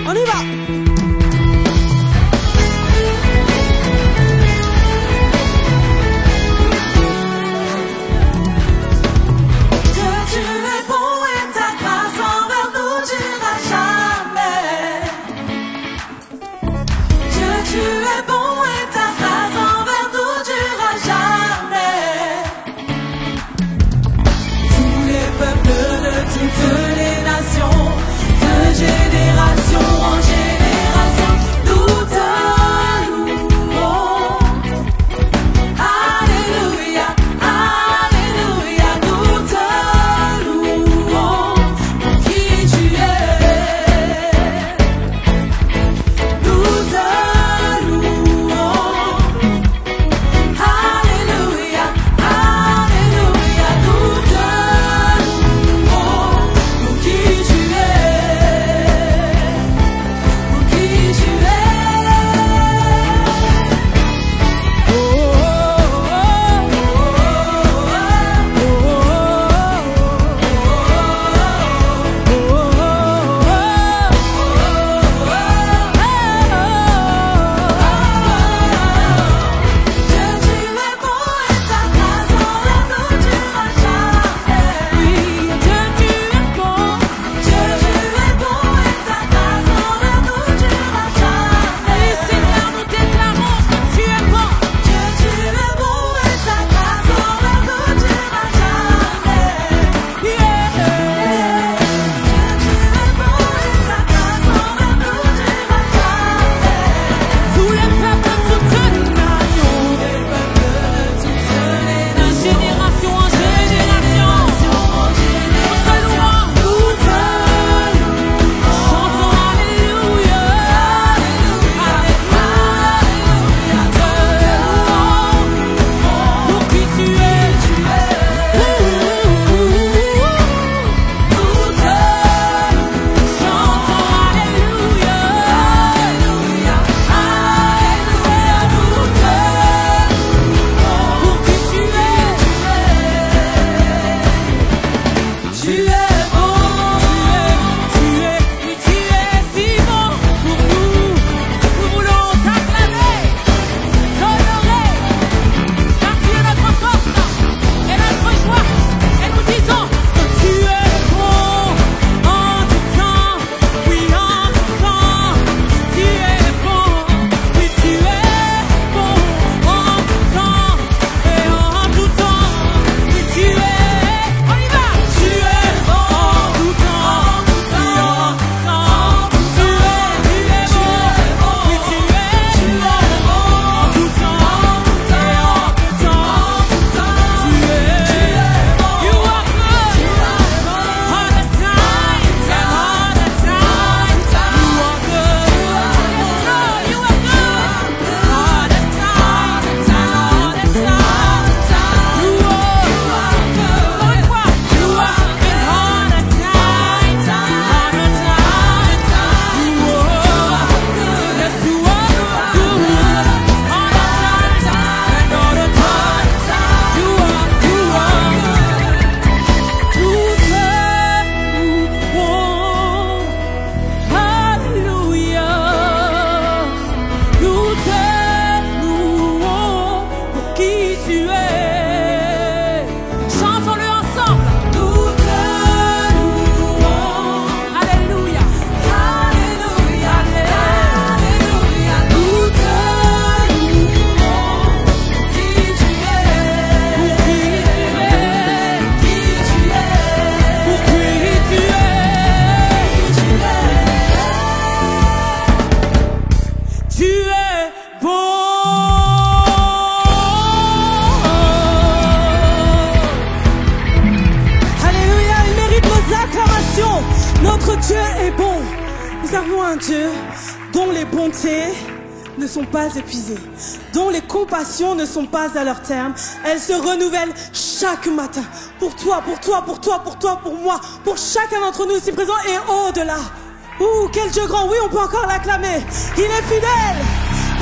On y va. Nous avons un Dieu dont les bontés ne sont pas épuisées, dont les compassions ne sont pas à leur terme. Elles se renouvellent chaque matin. Pour toi, pour toi, pour toi, pour toi, pour moi, pour chacun d'entre nous ici présents et au-delà. Ouh, quel Dieu grand, oui, on peut encore l'acclamer. Il est fidèle,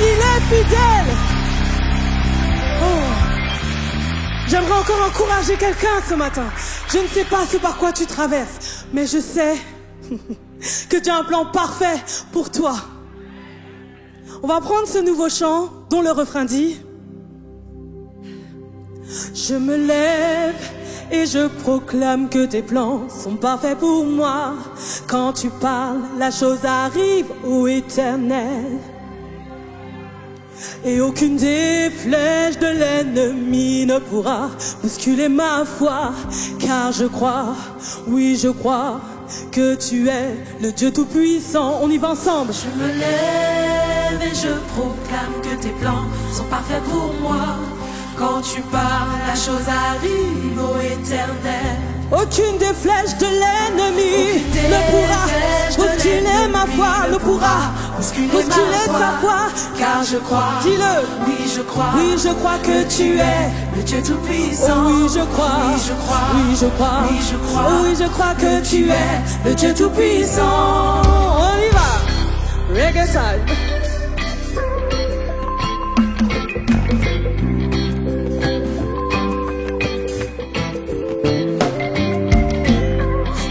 il est fidèle. Oh, j'aimerais encore encourager quelqu'un ce matin. Je ne sais pas ce par quoi tu traverses, mais je sais que Dieu a un plan parfait pour toi. On va prendre ce nouveau chant dont le refrain dit: je me lève et je proclame que tes plans sont parfaits pour moi. Quand tu parles, la chose arrive, ô Éternel. Et aucune des flèches de l'ennemi ne pourra bousculer ma foi. Car je crois, oui je crois, que tu es le Dieu Tout-Puissant. On y va ensemble. Je me lève et je proclame que tes plans sont parfaits pour moi. Quand tu parles, la chose arrive, ô Éternel. Aucune des flèches de l'ennemi ne pourra bousculer ma foi, ne pourra bousculer ta foi. Car je crois, dis-le, oui je crois que tu es le Dieu Tout-Puissant. Oh oui je crois, oui je crois, oui je crois, oui je crois, oh oui je crois que tu es le Dieu Tout-Puissant. On y va, reggae time.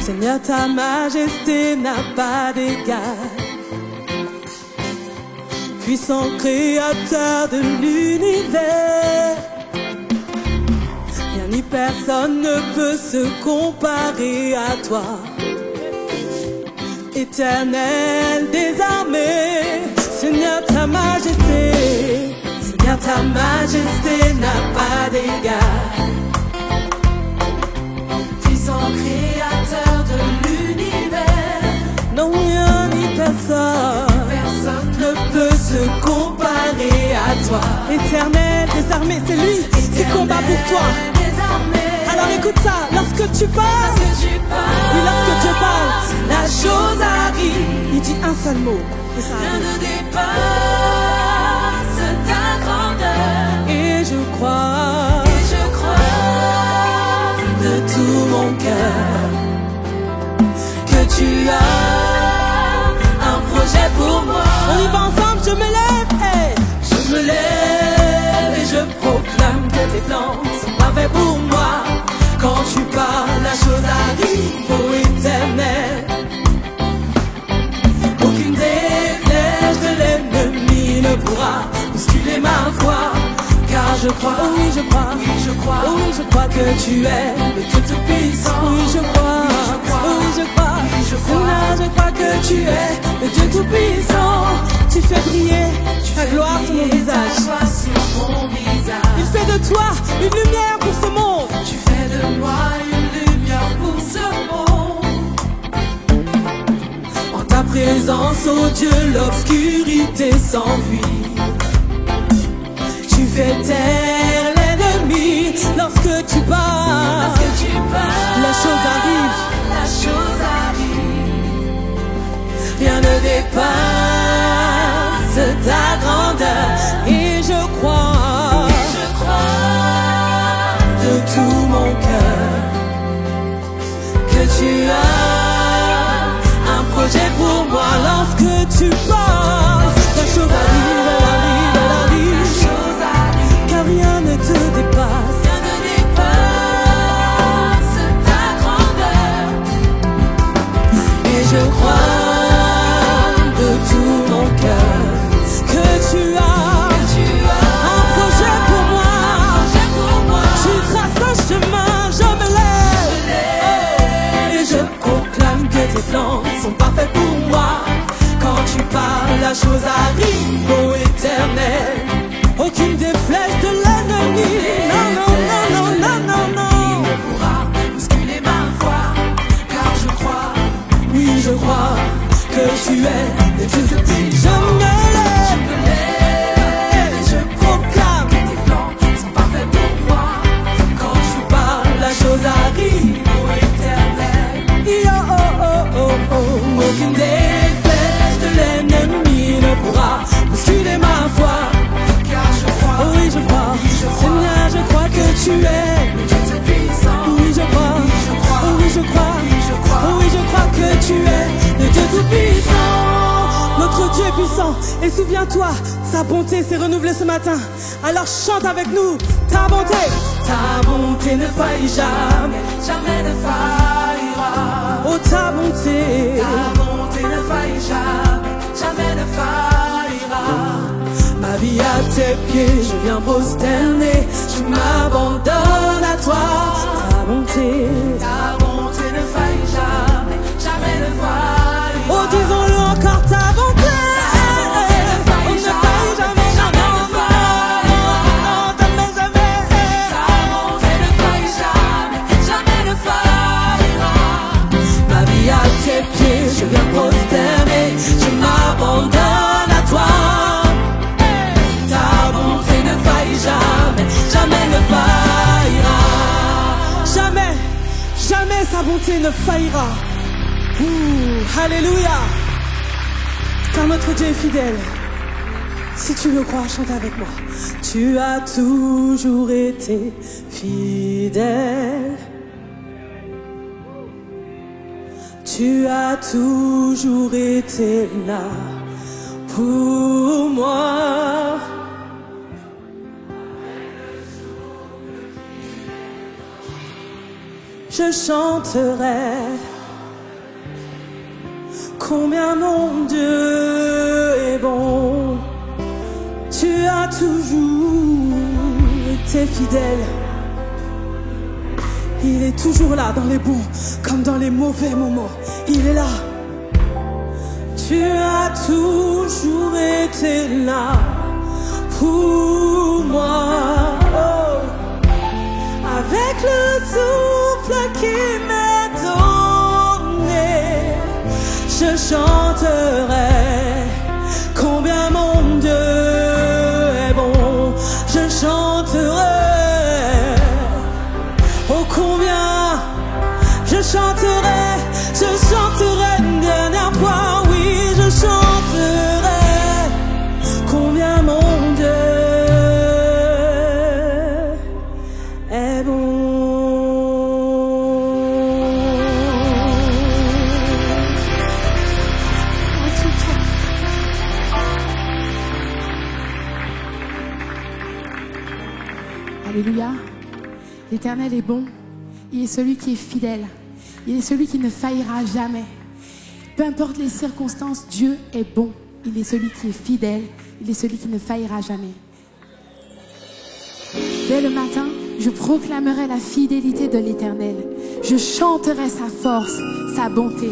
Seigneur, ta majesté n'a pas d'égal. Puissant créateur de l'univers, rien ni personne ne peut se comparer à toi. Éternel des armées, Seigneur, ta majesté, Seigneur, ta majesté n'a pas d'égal. Puissant créateur de l'univers, non rien ni personne ne peut se comparer à toi. Éternel des armées, c'est lui qui combat pour toi. Alors écoute ça, lorsque tu parles, oui, lorsque Dieu parle, la chose arrive. Il dit un seul mot et ça rien arrive. ne dépasse ta grandeur. Et je crois De tout mon cœur que tu as un projet pour moi. on y va ensemble, je me lève, hey. Je me lève et je proclame que tes plans sont parfaits pour moi. Quand tu parles, la chose arrive, ô Éternel. Aucune des flèches de l'ennemi ne pourra bousculer ma foi. Car je crois, Oh oui je crois, oui je crois, oh oui je crois que tu es le Dieu Tout-Puissant. oui je crois, oh oui je crois, Seigneur, je crois que tu es le Dieu Tout-Puissant. Tu fais briller ta gloire sur mon visage. Il fait de toi une lumière pour ce monde. Tu fais de moi une lumière pour ce monde. En ta présence, oh Dieu, l'obscurité s'enfuit. Tu fais taire l'ennemi lorsque tu parles. La chose arrive. La chose arrive. Rien ne dépasse ta grandeur. Et je crois de tout mon cœur que tu as un projet pour moi. Lorsque tu parles, la chose arrive, elle arrive, elle arrive. La chose arrive. Car rien ne te dépasse. Rien ne dépasse ta grandeur. Et je crois de tout mon cœur que tu as un projet pour moi. Tu traces un chemin, je me lève et je proclame que tes plans sont parfaits pour moi. Quand tu parles, la chose arrive, ô Éternel. Aucune des flèches de l'ennemi, non, non, non, non, non, non, non, ne pourra bousculer ma foi. Car je crois, oui, je crois que tu es le Dieu Tout-Puissant. Je me lève et je proclame que tes plans sont parfaits pour moi. quand tu parles, la chose arrive, Ô Éternel, yo, oh, oh, oh, oh. Aucune des flèches de l'ennemi ne pourra bousculer ma foi. car je crois, Oh oui, je crois, Seigneur, je crois que tu es. le Dieu Tout-Puissant. Oui, je crois, oh oui, je crois, oh oui, je crois que tu es le Dieu Tout-Puissant. Notre Dieu est puissant. Et souviens-toi, sa bonté s'est renouvelée ce matin. Alors chante avec nous, ta bonté ne faillit jamais. Jamais ne faillira. Oh, ta bonté Ta bonté ne pieds, je viens prosterner, je m'abandonne à toi. Ta bonté ne faillit jamais, jamais ne faillira. Oh, disons-le encore, ta bonté ne faillit jamais, jamais ne faillira. Jamais, jamais. Ta bonté ne faillit jamais, jamais ne faillira. Ma vie à tes pieds, je viens prosterner, je m'abandonne à toi. Ta bonté ne faillit jamais, jamais ne faillira. Jamais, jamais sa bonté ne faillira. Alléluia. Car notre Dieu est fidèle. Si tu le crois, chante avec moi. Tu as toujours été fidèle. Tu as toujours été là pour moi. Je chanterai combien mon Dieu est bon. Tu as toujours été fidèle. Il est toujours là dans les bons comme dans les mauvais moments. Il est là. Tu as toujours été là pour moi. Oh. Avec le souffle qui m'est donné, je chanterai combien mon Dieu est bon. Je chanterai, oh combien je chanterai une dernière fois, oui je chanterai combien mon Dieu est bon. Alléluia. L'Éternel est bon. Il est celui qui est fidèle. Il est celui qui ne faillira jamais. Peu importe les circonstances, Dieu est bon. Il est celui qui est fidèle. Il est celui qui ne faillira jamais. Dès le matin, je proclamerai la fidélité de l'Éternel. Je chanterai sa force, sa bonté.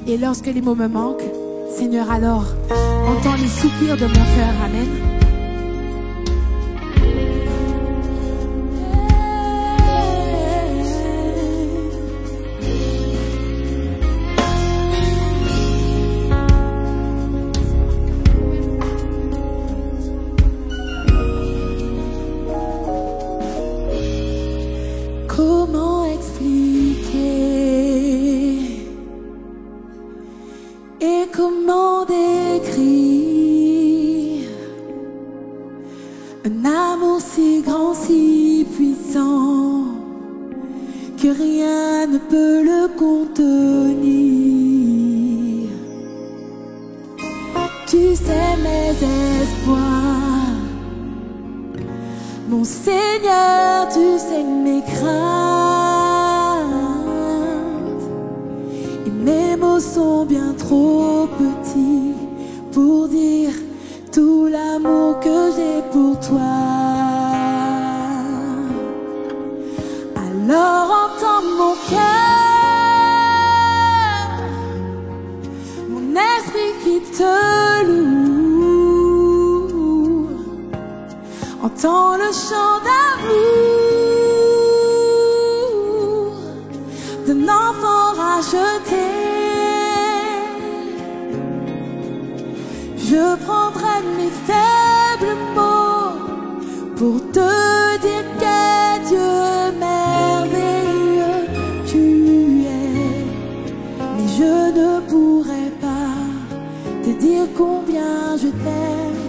Et lorsque les mots me manquent, Seigneur, alors, entends les soupirs de mon cœur. Amen. Comment expliquer et comment décrire un amour si grand, si puissant que rien ne peut le contenir. Tu sais mes espoirs, mon Seigneur, tu sais mes craintes. Et mes mots sont bien trop petits pour dire tout l'amour que j'ai pour toi. Alors entends mon cœur, mon esprit qui te loue. Entends le chant d'amour d'un enfant racheté. Je prendrai mes faibles mots pour te dire quel Dieu merveilleux tu es. Mais je ne pourrai pas te dire combien je t'aime.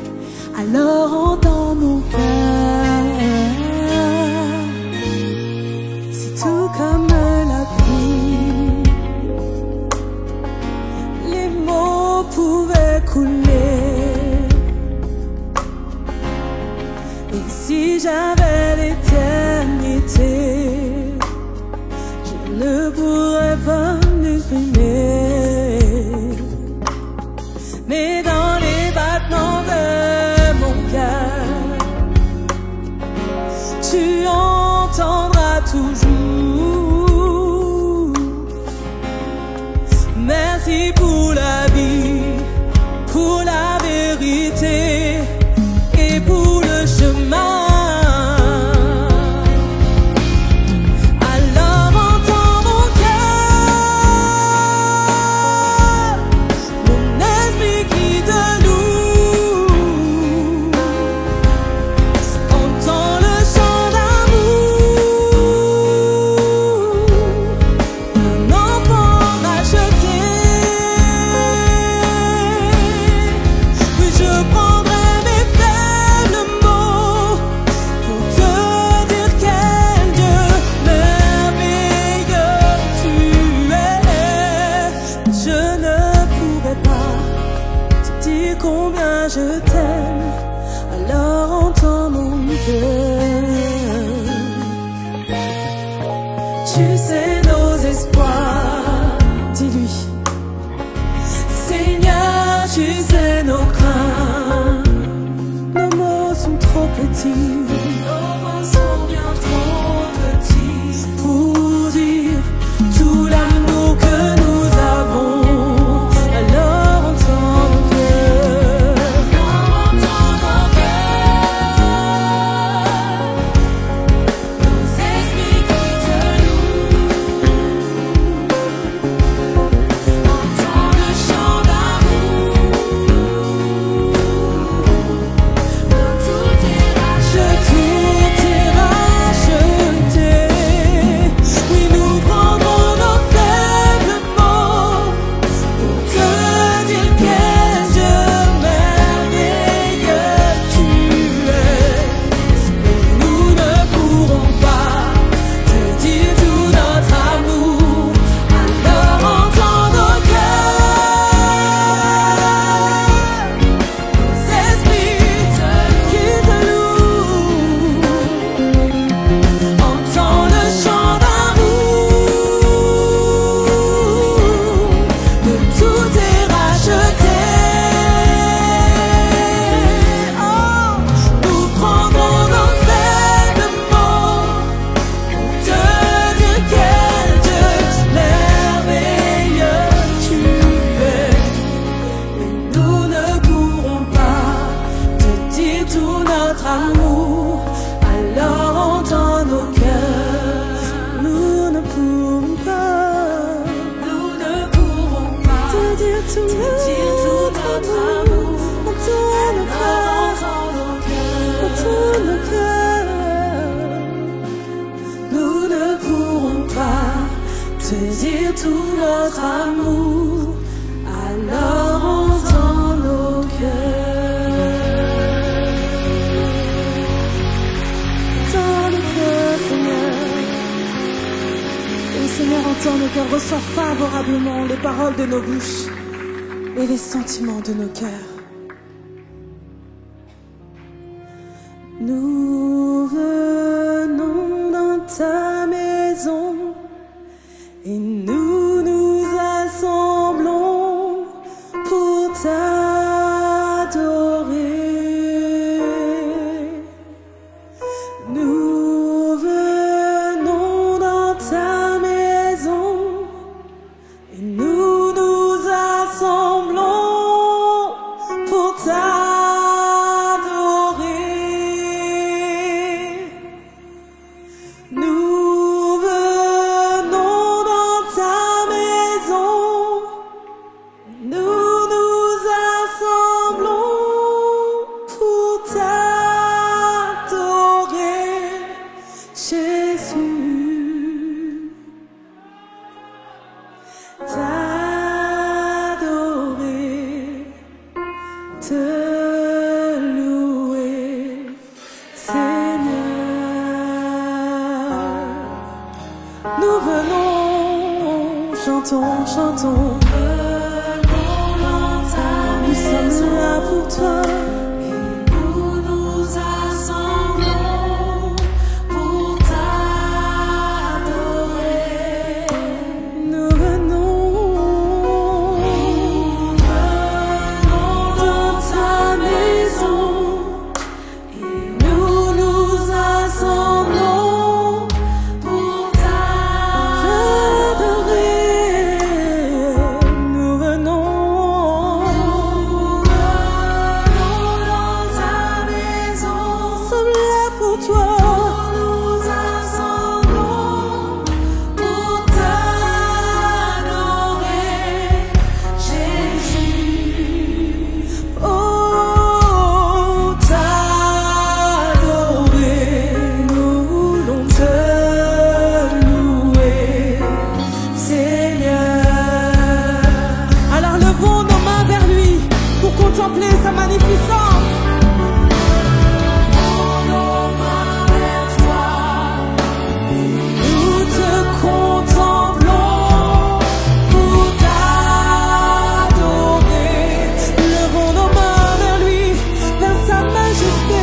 Alors entends mon cœur. C'est tout comme la pluie, les mots pouvaient couler. Et si j'avais l'éternité, je ne pourrais pas l'exprimer. Mais dans les battements de mon cœur, Merci pour la vie, pour la vérité et pour le chemin. Je t'aime, alors entends mon cœur. Tu sais nos espoirs, dis-lui. Seigneur, tu sais nos craintes. Nos mots sont trop petits, nos mots sont bien trop petits pour dire tout l'amour que nous avons. Alors entends mon cœur. Dire tout notre amour, alors entends nos cœurs. Entends nos cœurs, Seigneur. Et Seigneur, entends nos cœurs, reçois favorablement les paroles de nos bouches et les sentiments de nos cœurs. Nous venons dans ta maison et nous nous assemblons pour t'adorer. Nous venons dans ta maison et nous nous assemblons pour t'adorer. Nous chantons, chantons. Nous sommes là pour toi. Et nous nous assemblons pour t'adorer. Nous venons dans ta maison. Et nous nous assemblons pour t'adorer. sa magnificence. Nous te contemplons pour t'adorer. Levons nos mains vers lui, vers sa majesté.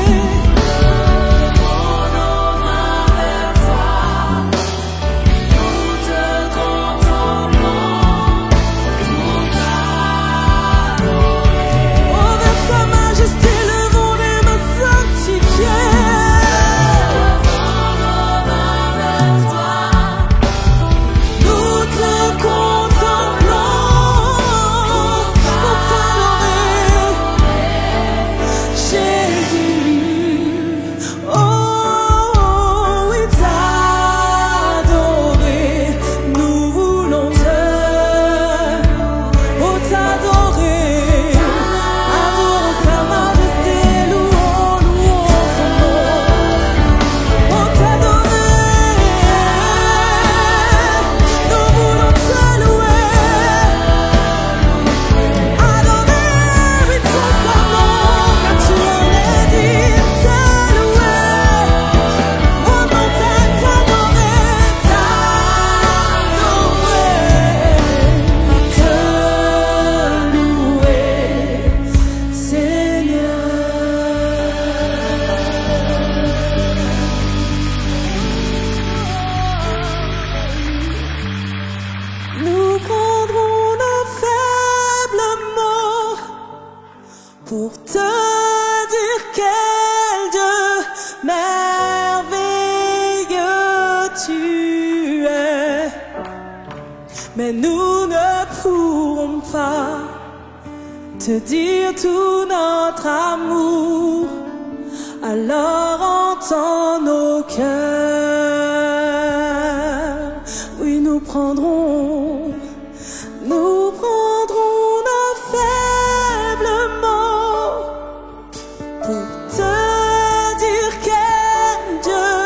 Pour te dire quel Dieu merveilleux tu es. Mais nous ne pourrons pas te dire tout notre amour. Alors entends nos cœurs. Oui, nous prendrons nos faibles mots pour te dire quel Dieu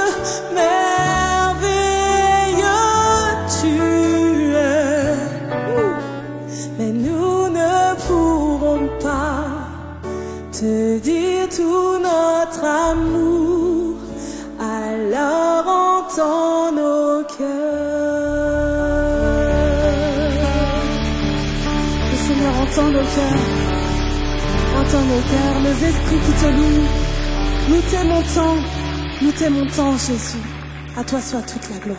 merveilleux tu es. Mais nous ne pourrons pas te dire tout notre amour. Alors entends nos cœurs. Le Seigneur entend nos cœurs. Entends nos cœurs, nos esprits qui te louent. Nous t'aimons tant, Jésus. À toi soit toute la gloire.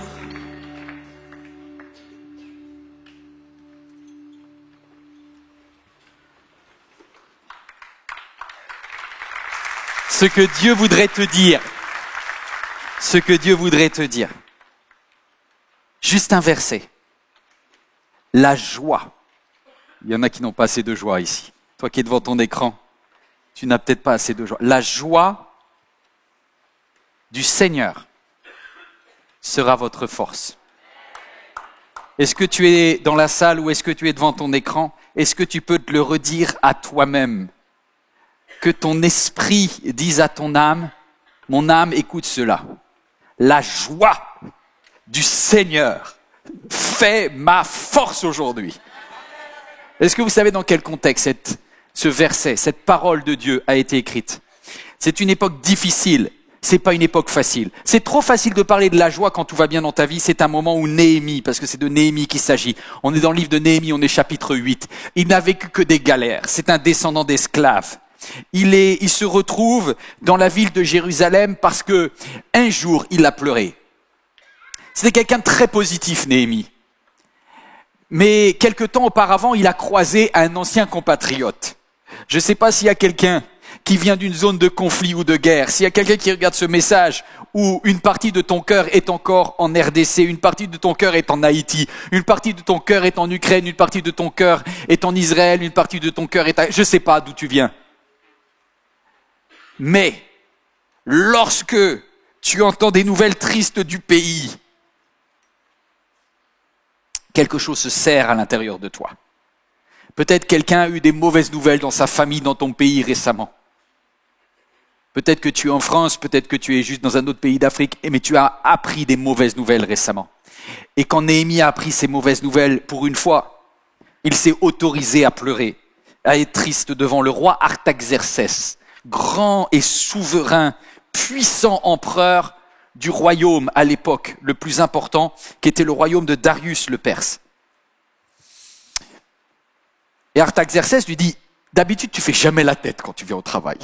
Ce que Dieu voudrait te dire. Ce que Dieu voudrait te dire. Juste un verset. La joie. Il y en a qui n'ont pas assez de joie ici. Toi qui es devant ton écran, tu n'as peut-être pas assez de joie. La joie du Seigneur sera votre force. Est-ce que tu es dans la salle ou est-ce que tu es devant ton écran? Est-ce que tu peux te le redire à toi-même? Que ton esprit dise à ton âme, mon âme, écoute cela. La joie du Seigneur fait ma force aujourd'hui. Est-ce que vous savez dans quel contexte ce verset, cette parole de Dieu a été écrite? C'est une époque difficile, c'est pas une époque facile. C'est trop facile de parler de la joie quand tout va bien dans ta vie. C'est un moment où Néhémie, parce que c'est de Néhémie qu'il s'agit. On est dans le livre de Néhémie, on est chapitre 8. Il n'a vécu que des galères. C'est un descendant d'esclaves. Il se retrouve dans la ville de Jérusalem parce que un jour il a pleuré. C'était quelqu'un de très positif, Néhémie. Mais quelque temps auparavant, il a croisé un ancien compatriote. Je ne sais pas s'il y a quelqu'un qui vient d'une zone de conflit ou de guerre, s'il y a quelqu'un qui regarde ce message où une partie de ton cœur est encore en RDC, une partie de ton cœur est en Haïti, une partie de ton cœur est en Ukraine, une partie de ton cœur est en Israël, une partie de ton cœur est je ne sais pas d'où tu viens. Mais lorsque tu entends des nouvelles tristes du pays, quelque chose se serre à l'intérieur de toi. Peut-être quelqu'un a eu des mauvaises nouvelles dans sa famille, dans ton pays récemment. Peut-être que tu es en France, peut-être que tu es juste dans un autre pays d'Afrique, mais tu as appris des mauvaises nouvelles récemment. Et quand Néhémie a appris ces mauvaises nouvelles, pour une fois, il s'est autorisé à pleurer. à être triste devant le roi Artaxerxès, grand et souverain, puissant empereur du royaume à l'époque, le plus important, qui était le royaume de Darius le Perse. Et Artaxerxès lui dit, d'habitude tu fais jamais la tête quand tu viens au travail.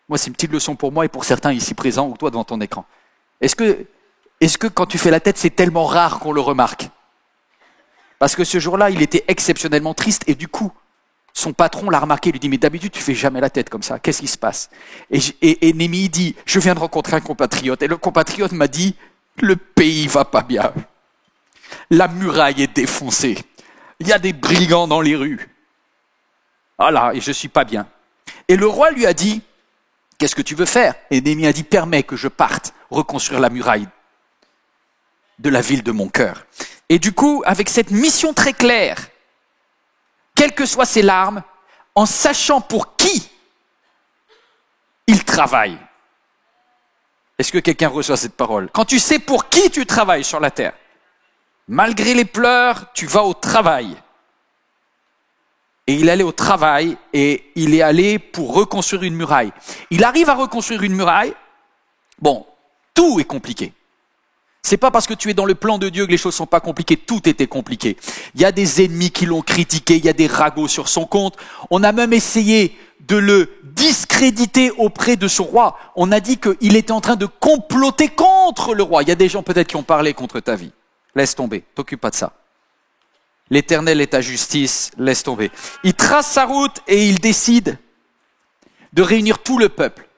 Moi c'est une petite leçon pour moi et pour certains ici présents ou toi devant ton écran. Est-ce que quand tu fais la tête c'est tellement rare qu'on le remarque? Parce que ce jour-là il était exceptionnellement triste et du coup, son patron l'a remarqué, il lui dit « Mais d'habitude, tu fais jamais la tête comme ça, qu'est-ce qui se passe ?» Et Néhémie dit « Je viens de rencontrer un compatriote. » Et le compatriote m'a dit « Le pays va pas bien. La muraille est défoncée. Il y a des brigands dans les rues. Voilà, et je suis pas bien. » Et le roi lui a dit « Qu'est-ce que tu veux faire ?» Et Néhémie a dit « Permets que je parte reconstruire la muraille de la ville de mon cœur. » Et du coup, avec cette mission très claire, quelles que soient ses larmes, en sachant pour qui il travaille. Est-ce que quelqu'un reçoit cette parole? Quand tu sais pour qui tu travailles sur la terre, malgré les pleurs, tu vas au travail. Et il allait au travail et il est allé pour reconstruire une muraille. Il arrive à reconstruire une muraille. Bon, tout est compliqué. C'est pas parce que tu es dans le plan de Dieu que les choses sont pas compliquées. Tout était compliqué. Il y a des ennemis qui l'ont critiqué. Il y a des ragots sur son compte. On a même essayé de le discréditer auprès de son roi. On a dit qu'il était en train de comploter contre le roi. Il y a des gens peut-être qui ont parlé contre ta vie. Laisse tomber. T'occupe pas de ça. L'Éternel est ta justice. Laisse tomber. Il trace sa route et il décide de réunir tout le peuple.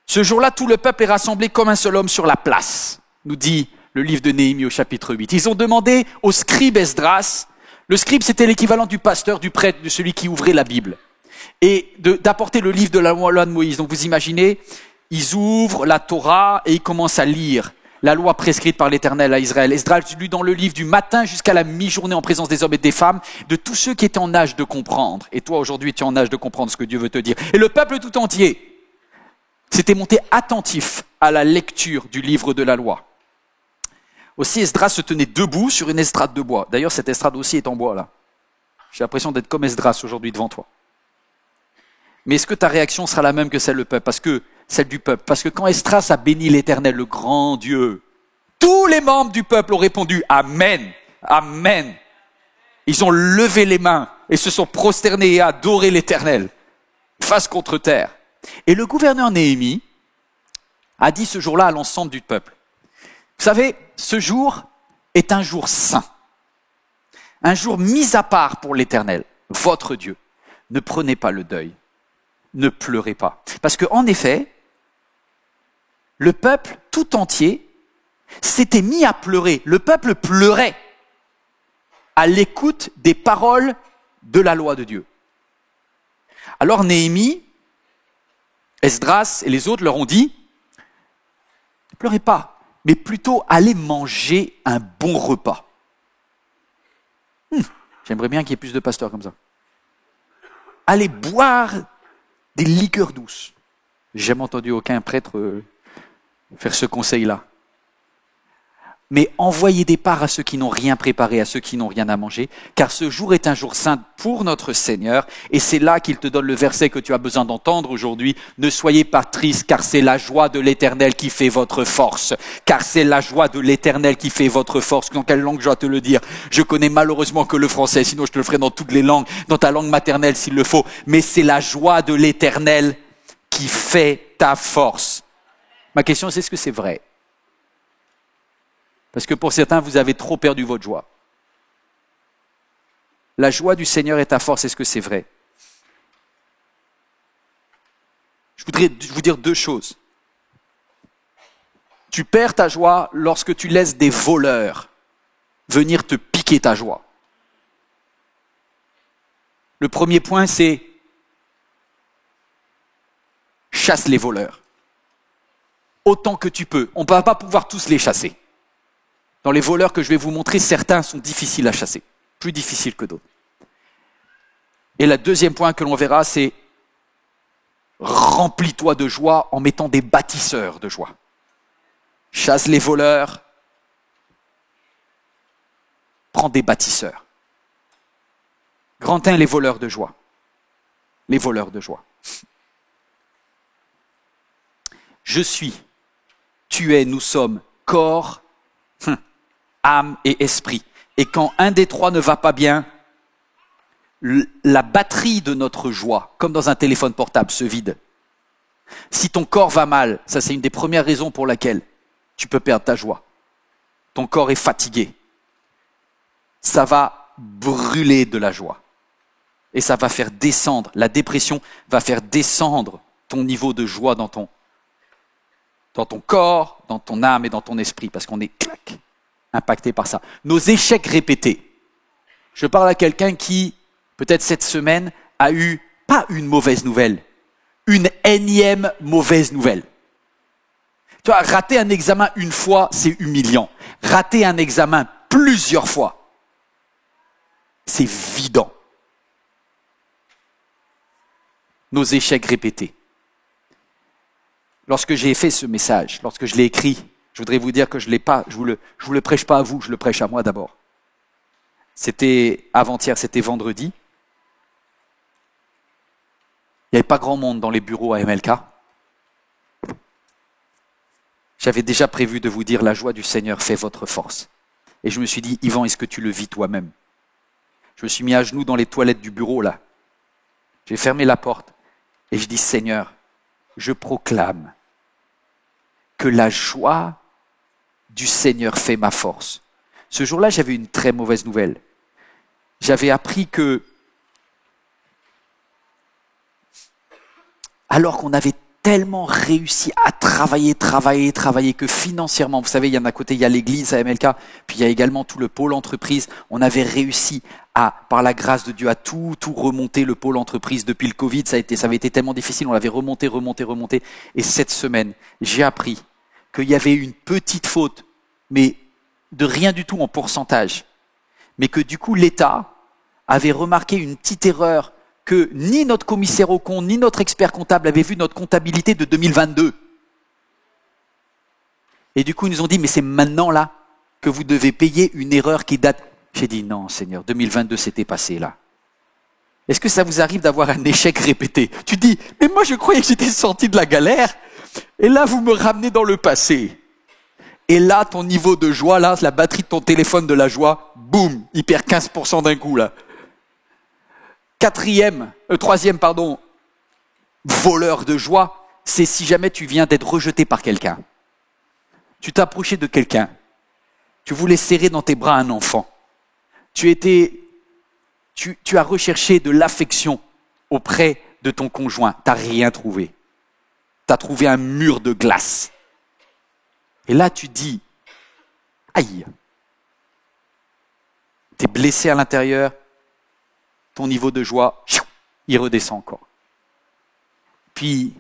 Ce jour-là, tout le peuple est rassemblé comme un seul homme sur la place, nous dit le livre de Néhémie au chapitre 8. Ils ont demandé au scribe Esdras, le scribe c'était l'équivalent du pasteur, du prêtre, de celui qui ouvrait la Bible, et d'apporter le livre de la loi de Moïse. Donc vous imaginez, ils ouvrent la Torah et ils commencent à lire la loi prescrite par l'Éternel à Israël. Esdras lut dans le livre du matin jusqu'à la mi-journée en présence des hommes et des femmes, de tous ceux qui étaient en âge de comprendre. Et toi aujourd'hui tu es en âge de comprendre ce que Dieu veut te dire. Et le peuple tout entier s'était monté attentif à la lecture du livre de la loi. Aussi, Esdras se tenait debout sur une estrade de bois. D'ailleurs, cette estrade aussi est en bois, là. J'ai l'impression d'être comme Esdras aujourd'hui devant toi. Mais est-ce que ta réaction sera la même que celle du peuple? Celle du peuple. Parce que quand Esdras a béni l'Éternel, le grand Dieu, tous les membres du peuple ont répondu « Amen, Amen ». Ils ont levé les mains et se sont prosternés et adoré l'Éternel, face contre terre. Et le gouverneur Néhémie a dit ce jour-là à l'ensemble du peuple, vous savez, ce jour est un jour saint, un jour mis à part pour l'Éternel, votre Dieu. Ne prenez pas le deuil, ne pleurez pas. Parce qu'en effet, le peuple tout entier s'était mis à pleurer. Le peuple pleurait à l'écoute des paroles de la loi de Dieu. Alors Néhémie, Esdras et les autres leur ont dit, ne pleurez pas, mais plutôt allez manger un bon repas. J'aimerais bien qu'il y ait plus de pasteurs comme ça. Allez boire des liqueurs douces. J'ai jamais entendu aucun prêtre faire ce conseil-là. Mais envoyez des parts à ceux qui n'ont rien préparé, à ceux qui n'ont rien à manger, car ce jour est un jour saint pour notre Seigneur, et c'est là qu'il te donne le verset que tu as besoin d'entendre aujourd'hui. Ne soyez pas tristes, car c'est la joie de l'Éternel qui fait votre force. Car c'est la joie de l'Éternel qui fait votre force. Dans quelle langue je dois te le dire? Je connais malheureusement que le français, sinon je te le ferai dans toutes les langues, dans ta langue maternelle s'il le faut. Mais c'est la joie de l'Éternel qui fait ta force. Ma question, c'est est-ce que c'est vrai? Parce que pour certains, vous avez trop perdu votre joie. La joie du Seigneur est ta force, est-ce que c'est vrai? Je voudrais vous dire deux choses. Tu perds ta joie lorsque tu laisses des voleurs venir te piquer ta joie. Le premier point, c'est chasse les voleurs. Autant que tu peux. On ne va pas pouvoir tous les chasser. Dans les voleurs que je vais vous montrer, certains sont difficiles à chasser, plus difficiles que d'autres. Et le deuxième point que l'on verra, c'est remplis-toi de joie en mettant des bâtisseurs de joie. Chasse les voleurs, prends des bâtisseurs. Grand 1, les voleurs de joie. Les voleurs de joie. Je suis, tu es, nous sommes corps, âme et esprit. Et quand un des trois ne va pas bien, la batterie de notre joie, comme dans un téléphone portable, se vide. Si ton corps va mal, ça c'est une des premières raisons pour laquelle tu peux perdre ta joie. Ton corps est fatigué. Ça va brûler de la joie. Et ça va faire descendre, la dépression va faire descendre ton niveau de joie dans ton corps, dans ton âme et dans ton esprit, parce qu'on est impacté par ça. Nos échecs répétés. Je parle à quelqu'un qui, peut-être cette semaine, a eu, pas une mauvaise nouvelle, une énième mauvaise nouvelle. Tu vois, rater un examen une fois, c'est humiliant. Rater un examen plusieurs fois, c'est vidant. Nos échecs répétés. Lorsque j'ai fait ce message, lorsque je l'ai écrit, je voudrais vous dire que je vous le prêche pas à vous, je le prêche à moi d'abord. C'était avant-hier, c'était vendredi. Il n'y avait pas grand monde dans les bureaux à MLK. J'avais déjà prévu de vous dire la joie du Seigneur fait votre force. Et je me suis dit, Yvan, est-ce que tu le vis toi-même? Je me suis mis à genoux dans les toilettes du bureau là. J'ai fermé la porte et je dis, Seigneur, je proclame que la joie du Seigneur fait ma force. Ce jour-là, j'avais une très mauvaise nouvelle. J'avais appris que, alors qu'on avait tellement réussi à travailler, que financièrement, vous savez, il y en a à côté, il y a l'église à MLK, puis il y a également tout le pôle entreprise. On avait réussi à, par la grâce de Dieu, à tout remonter le pôle entreprise depuis le Covid. Ça avait été tellement difficile, on l'avait remonté. Et cette semaine, j'ai appris qu'il y avait une petite faute, mais de rien du tout en pourcentage. Mais que du coup, l'État avait remarqué une petite erreur que ni notre commissaire aux comptes, ni notre expert comptable avaient vu notre comptabilité de 2022. Et du coup, ils nous ont dit, mais c'est maintenant là que vous devez payer une erreur qui date. J'ai dit, non Seigneur, 2022 s'était passé là. Est-ce que ça vous arrive d'avoir un échec répété? Tu dis, mais moi je croyais que j'étais sorti de la galère, et là vous me ramenez dans le passé. Et là, ton niveau de joie, là, la batterie de ton téléphone de la joie, boum, il perd 15% d'un coup là. Troisième, voleur de joie, c'est si jamais tu viens d'être rejeté par quelqu'un. Tu t'es approché de quelqu'un. Tu voulais serrer dans tes bras un enfant. Tu as recherché de l'affection auprès de ton conjoint. Tu n'as rien trouvé. Tu as trouvé un mur de glace. Et là, tu dis, aïe. Tu es blessé à l'intérieur. Ton niveau de joie, il redescend encore. Puis,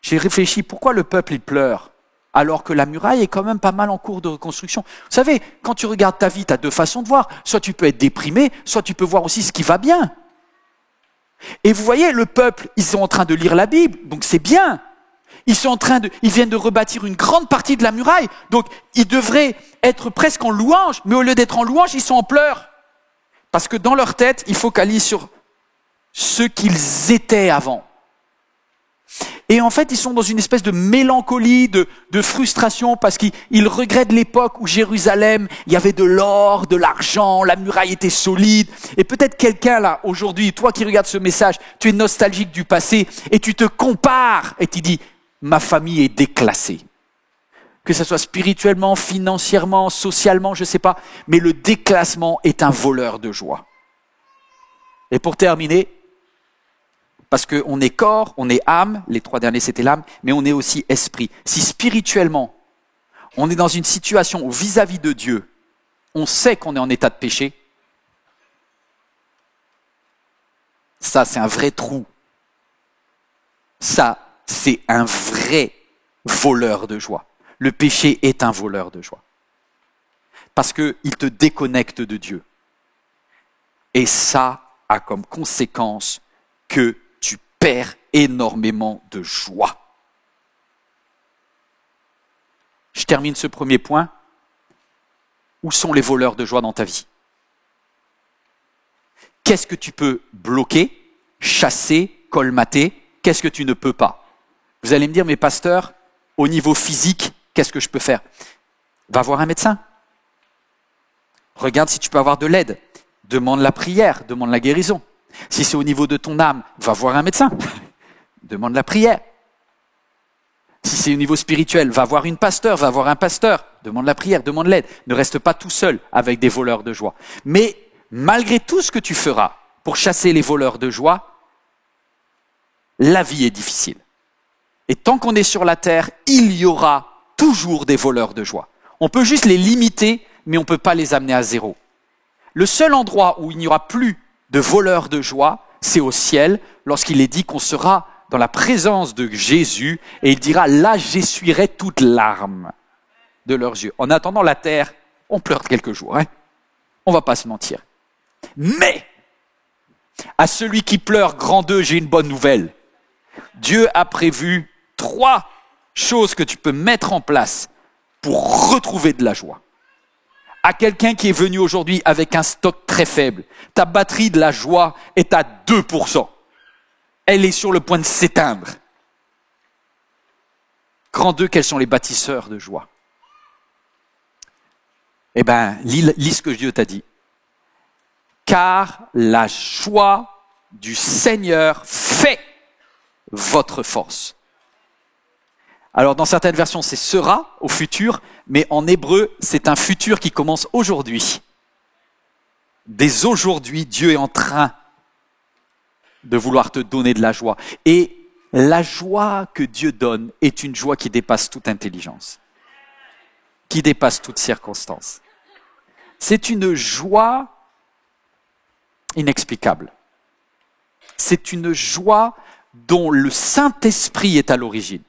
j'ai réfléchi, pourquoi le peuple il pleure alors que la muraille est quand même pas mal en cours de reconstruction? Vous savez, quand tu regardes ta vie, tu as deux façons de voir. Soit tu peux être déprimé, soit tu peux voir aussi ce qui va bien. Et vous voyez, le peuple, ils sont en train de lire la Bible, donc c'est bien. Ils viennent de rebâtir une grande partie de la muraille, donc ils devraient être presque en louange, mais au lieu d'être en louange, ils sont en pleurs. Parce que dans leur tête, ils focalisent sur ce qu'ils étaient avant. Et en fait, ils sont dans une espèce de mélancolie, de frustration, parce qu'ils regrettent l'époque où Jérusalem, il y avait de l'or, de l'argent, la muraille était solide. Et peut-être quelqu'un là, aujourd'hui, toi qui regardes ce message, tu es nostalgique du passé, et tu te compares, et tu dis, ma famille est déclassée. Que ce soit spirituellement, financièrement, socialement, je ne sais pas, mais le déclassement est un voleur de joie. Et pour terminer, parce qu'on est corps, on est âme, les trois derniers c'était l'âme, mais on est aussi esprit. Si spirituellement, on est dans une situation où vis-à-vis de Dieu, on sait qu'on est en état de péché, ça c'est un vrai trou. Ça, c'est un vrai voleur de joie. Le péché est un voleur de joie. Parce qu'il te déconnecte de Dieu. Et ça a comme conséquence que tu perds énormément de joie. Je termine ce premier point. Où sont les voleurs de joie dans ta vie? Qu'est-ce que tu peux bloquer, chasser, colmater? Qu'est-ce que tu ne peux pas? Vous allez me dire, mais pasteur, au niveau physique, qu'est-ce que je peux faire? Va voir un médecin. Regarde si tu peux avoir de l'aide. Demande la prière, demande la guérison. Si c'est au niveau de ton âme, va voir un médecin. Demande la prière. Si c'est au niveau spirituel, va voir une pasteur, va voir un pasteur. Demande la prière, demande l'aide. Ne reste pas tout seul avec des voleurs de joie. Mais malgré tout ce que tu feras pour chasser les voleurs de joie, la vie est difficile. Et tant qu'on est sur la terre, il y aura toujours des voleurs de joie. On peut juste les limiter, mais on ne peut pas les amener à zéro. Le seul endroit où il n'y aura plus de voleurs de joie, c'est au ciel, lorsqu'il est dit qu'on sera dans la présence de Jésus, et il dira, là j'essuierai toute larme de leurs yeux. En attendant la terre, on pleure quelques jours, hein. On ne va pas se mentir. Mais, à celui qui pleure grand d'eux, j'ai une bonne nouvelle. Dieu a prévu 3 choses que tu peux mettre en place pour retrouver de la joie. À quelqu'un qui est venu aujourd'hui avec un stock très faible, ta batterie de la joie est à 2%. Elle est sur le point de s'éteindre. Grand 2, quels sont les bâtisseurs de joie? Eh bien, lis ce que Dieu t'a dit. Car la joie du Seigneur fait votre force. Alors, dans certaines versions, c'est sera au futur, mais en hébreu, c'est un futur qui commence aujourd'hui. Dès aujourd'hui, Dieu est en train de vouloir te donner de la joie. Et la joie que Dieu donne est une joie qui dépasse toute intelligence, qui dépasse toute circonstance. C'est une joie inexplicable. C'est une joie dont le Saint-Esprit est à l'origine.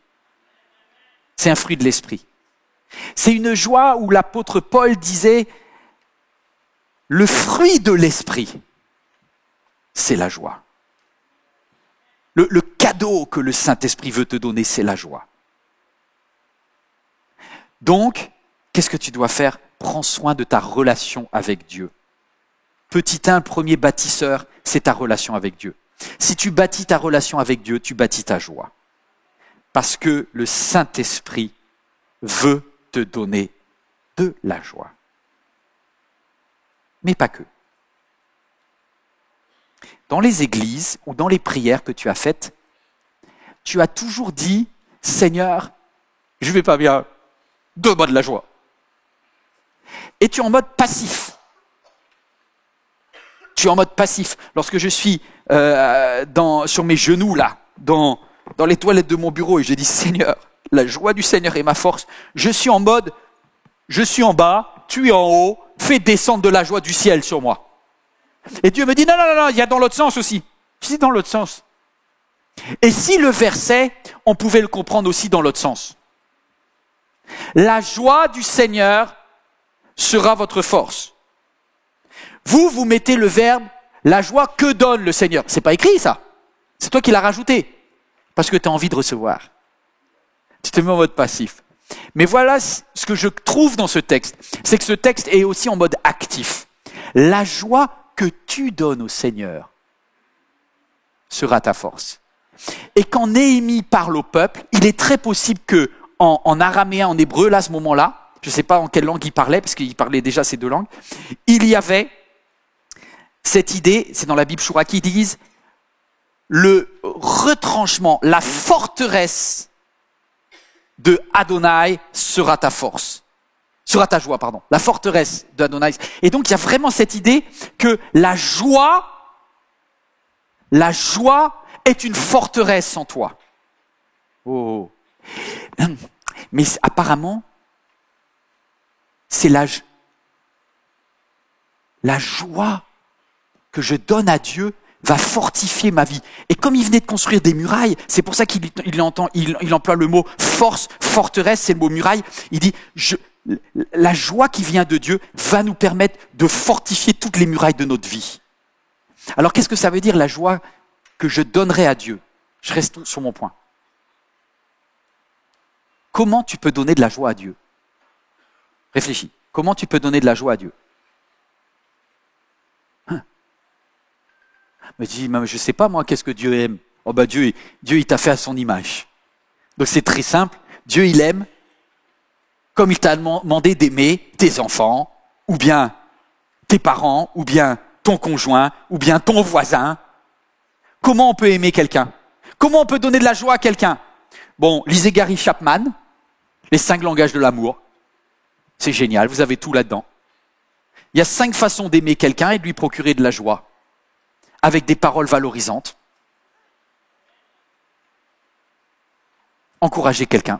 C'est un fruit de l'Esprit. C'est une joie où l'apôtre Paul disait, le fruit de l'Esprit, c'est la joie. Le cadeau que le Saint-Esprit veut te donner, c'est la joie. Donc, qu'est-ce que tu dois faire? Prends soin de ta relation avec Dieu. Petit 1, premier bâtisseur, c'est ta relation avec Dieu. Si tu bâtis ta relation avec Dieu, tu bâtis ta joie. Parce que le Saint-Esprit veut te donner de la joie. Mais pas que. Dans les églises ou dans les prières que tu as faites, tu as toujours dit, Seigneur, je ne vais pas bien, donne-moi de la joie. Et tu es en mode passif. Tu es en mode passif. Lorsque je suis sur mes genoux là, dans les toilettes de mon bureau et je dis, Seigneur, la joie du Seigneur est ma force, je suis en mode, je suis en bas, tu es en haut, fais descendre de la joie du ciel sur moi. Et Dieu me dit, non, il y a dans l'autre sens aussi. Je dis, dans l'autre sens. Et si le verset, on pouvait le comprendre aussi dans l'autre sens. La joie du Seigneur sera votre force. Vous mettez le verbe, la joie que donne le Seigneur. C'est pas écrit ça. C'est toi qui l'as rajouté. Parce que tu as envie de recevoir. Tu te mets en mode passif. Mais voilà ce que je trouve dans ce texte. C'est que ce texte est aussi en mode actif. La joie que tu donnes au Seigneur sera ta force. Et quand Néhémie parle au peuple, il est très possible que en araméen, en hébreu, là, à ce moment-là, je ne sais pas en quelle langue il parlait, parce qu'il parlait déjà ces 2 langues, il y avait cette idée, c'est dans la Bible Shura qui disent, le retranchement, la forteresse de Adonai sera ta force. Sera ta joie, pardon. La forteresse d'Adonai. Et donc, il y a vraiment cette idée que la joie est une forteresse en toi. Oh. Mais apparemment, c'est la joie que je donne à Dieu va fortifier ma vie. Et comme il venait de construire des murailles, c'est pour ça qu'il emploie le mot force, forteresse, c'est le mot muraille. Il dit, la joie qui vient de Dieu va nous permettre de fortifier toutes les murailles de notre vie. Alors qu'est-ce que ça veut dire la joie que je donnerai à Dieu? Je reste sur mon point. Comment tu peux donner de la joie à Dieu? Réfléchis. Comment tu peux donner de la joie à Dieu? Mais je dis, mais je sais pas moi, qu'est-ce que Dieu aime? Oh ben Dieu il t'a fait à son image. Donc c'est très simple. Dieu il aime comme il t'a demandé d'aimer tes enfants, ou bien tes parents, ou bien ton conjoint, ou bien ton voisin. Comment on peut aimer quelqu'un? Comment on peut donner de la joie à quelqu'un? Bon, lisez Gary Chapman, les 5 langages de l'amour. C'est génial, vous avez tout là-dedans. Il y a 5 façons d'aimer quelqu'un et de lui procurer de la joie, avec des paroles valorisantes. Encourager quelqu'un.